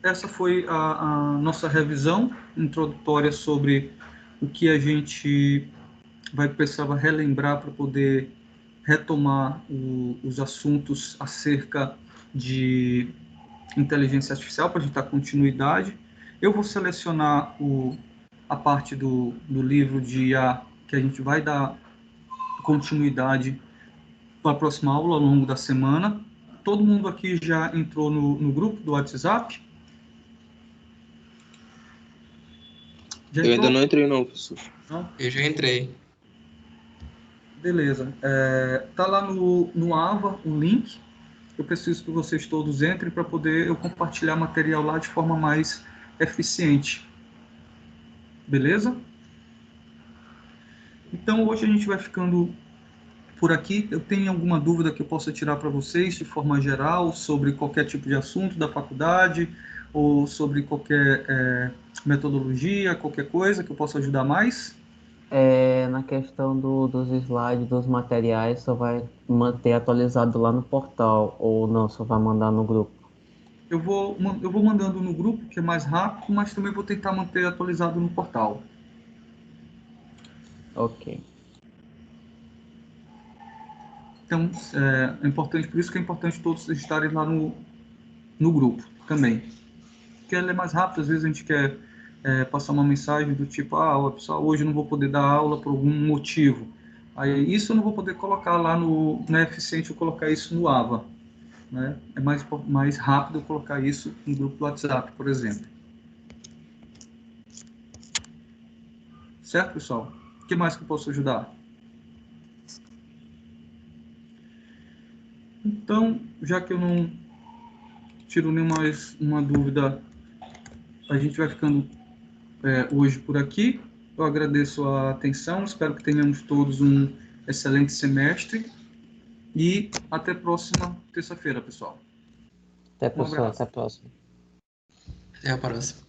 essa foi a nossa revisão introdutória sobre o que a gente vai precisar relembrar para poder retomar os assuntos acerca de inteligência artificial, para a gente dar continuidade. Eu vou selecionar a parte do livro de IA que a gente vai dar continuidade para a próxima aula ao longo da semana. Todo mundo aqui já entrou no grupo do WhatsApp? Já Eu entrou? ainda não entrei não, professor. Não? Eu já entrei. Beleza. Tá lá no AVA o link. Eu preciso que vocês todos entrem para poder eu compartilhar material lá de forma mais eficiente. Beleza? Então, hoje a gente vai ficando por aqui. Eu tenho alguma dúvida que eu possa tirar para vocês de forma geral sobre qualquer tipo de assunto da faculdade ou sobre qualquer metodologia, qualquer coisa que eu possa ajudar mais? Na questão dos slides, dos materiais, só vai manter atualizado lá no portal, ou não, só vai mandar no grupo? Eu vou mandando no grupo, que é mais rápido, mas também vou tentar manter atualizado no portal. Ok. Então, é importante, por isso que é importante todos estarem lá no grupo também. Porque ele é mais rápido, às vezes a gente quer passar uma mensagem do tipo, ó, pessoal, hoje eu não vou poder dar aula por algum motivo. Aí isso eu não vou poder colocar lá não é eficiente eu colocar isso no AVA. Né? É mais rápido eu colocar isso no grupo do WhatsApp, por exemplo. Certo, pessoal? O que mais que eu posso ajudar? Então, já que eu não tiro nem mais uma dúvida, a gente vai ficando hoje por aqui. Eu agradeço a atenção, espero que tenhamos todos um excelente semestre e até a próxima terça-feira, pessoal. Até, Um pessoal. abraço. Até a próxima. Até a próxima.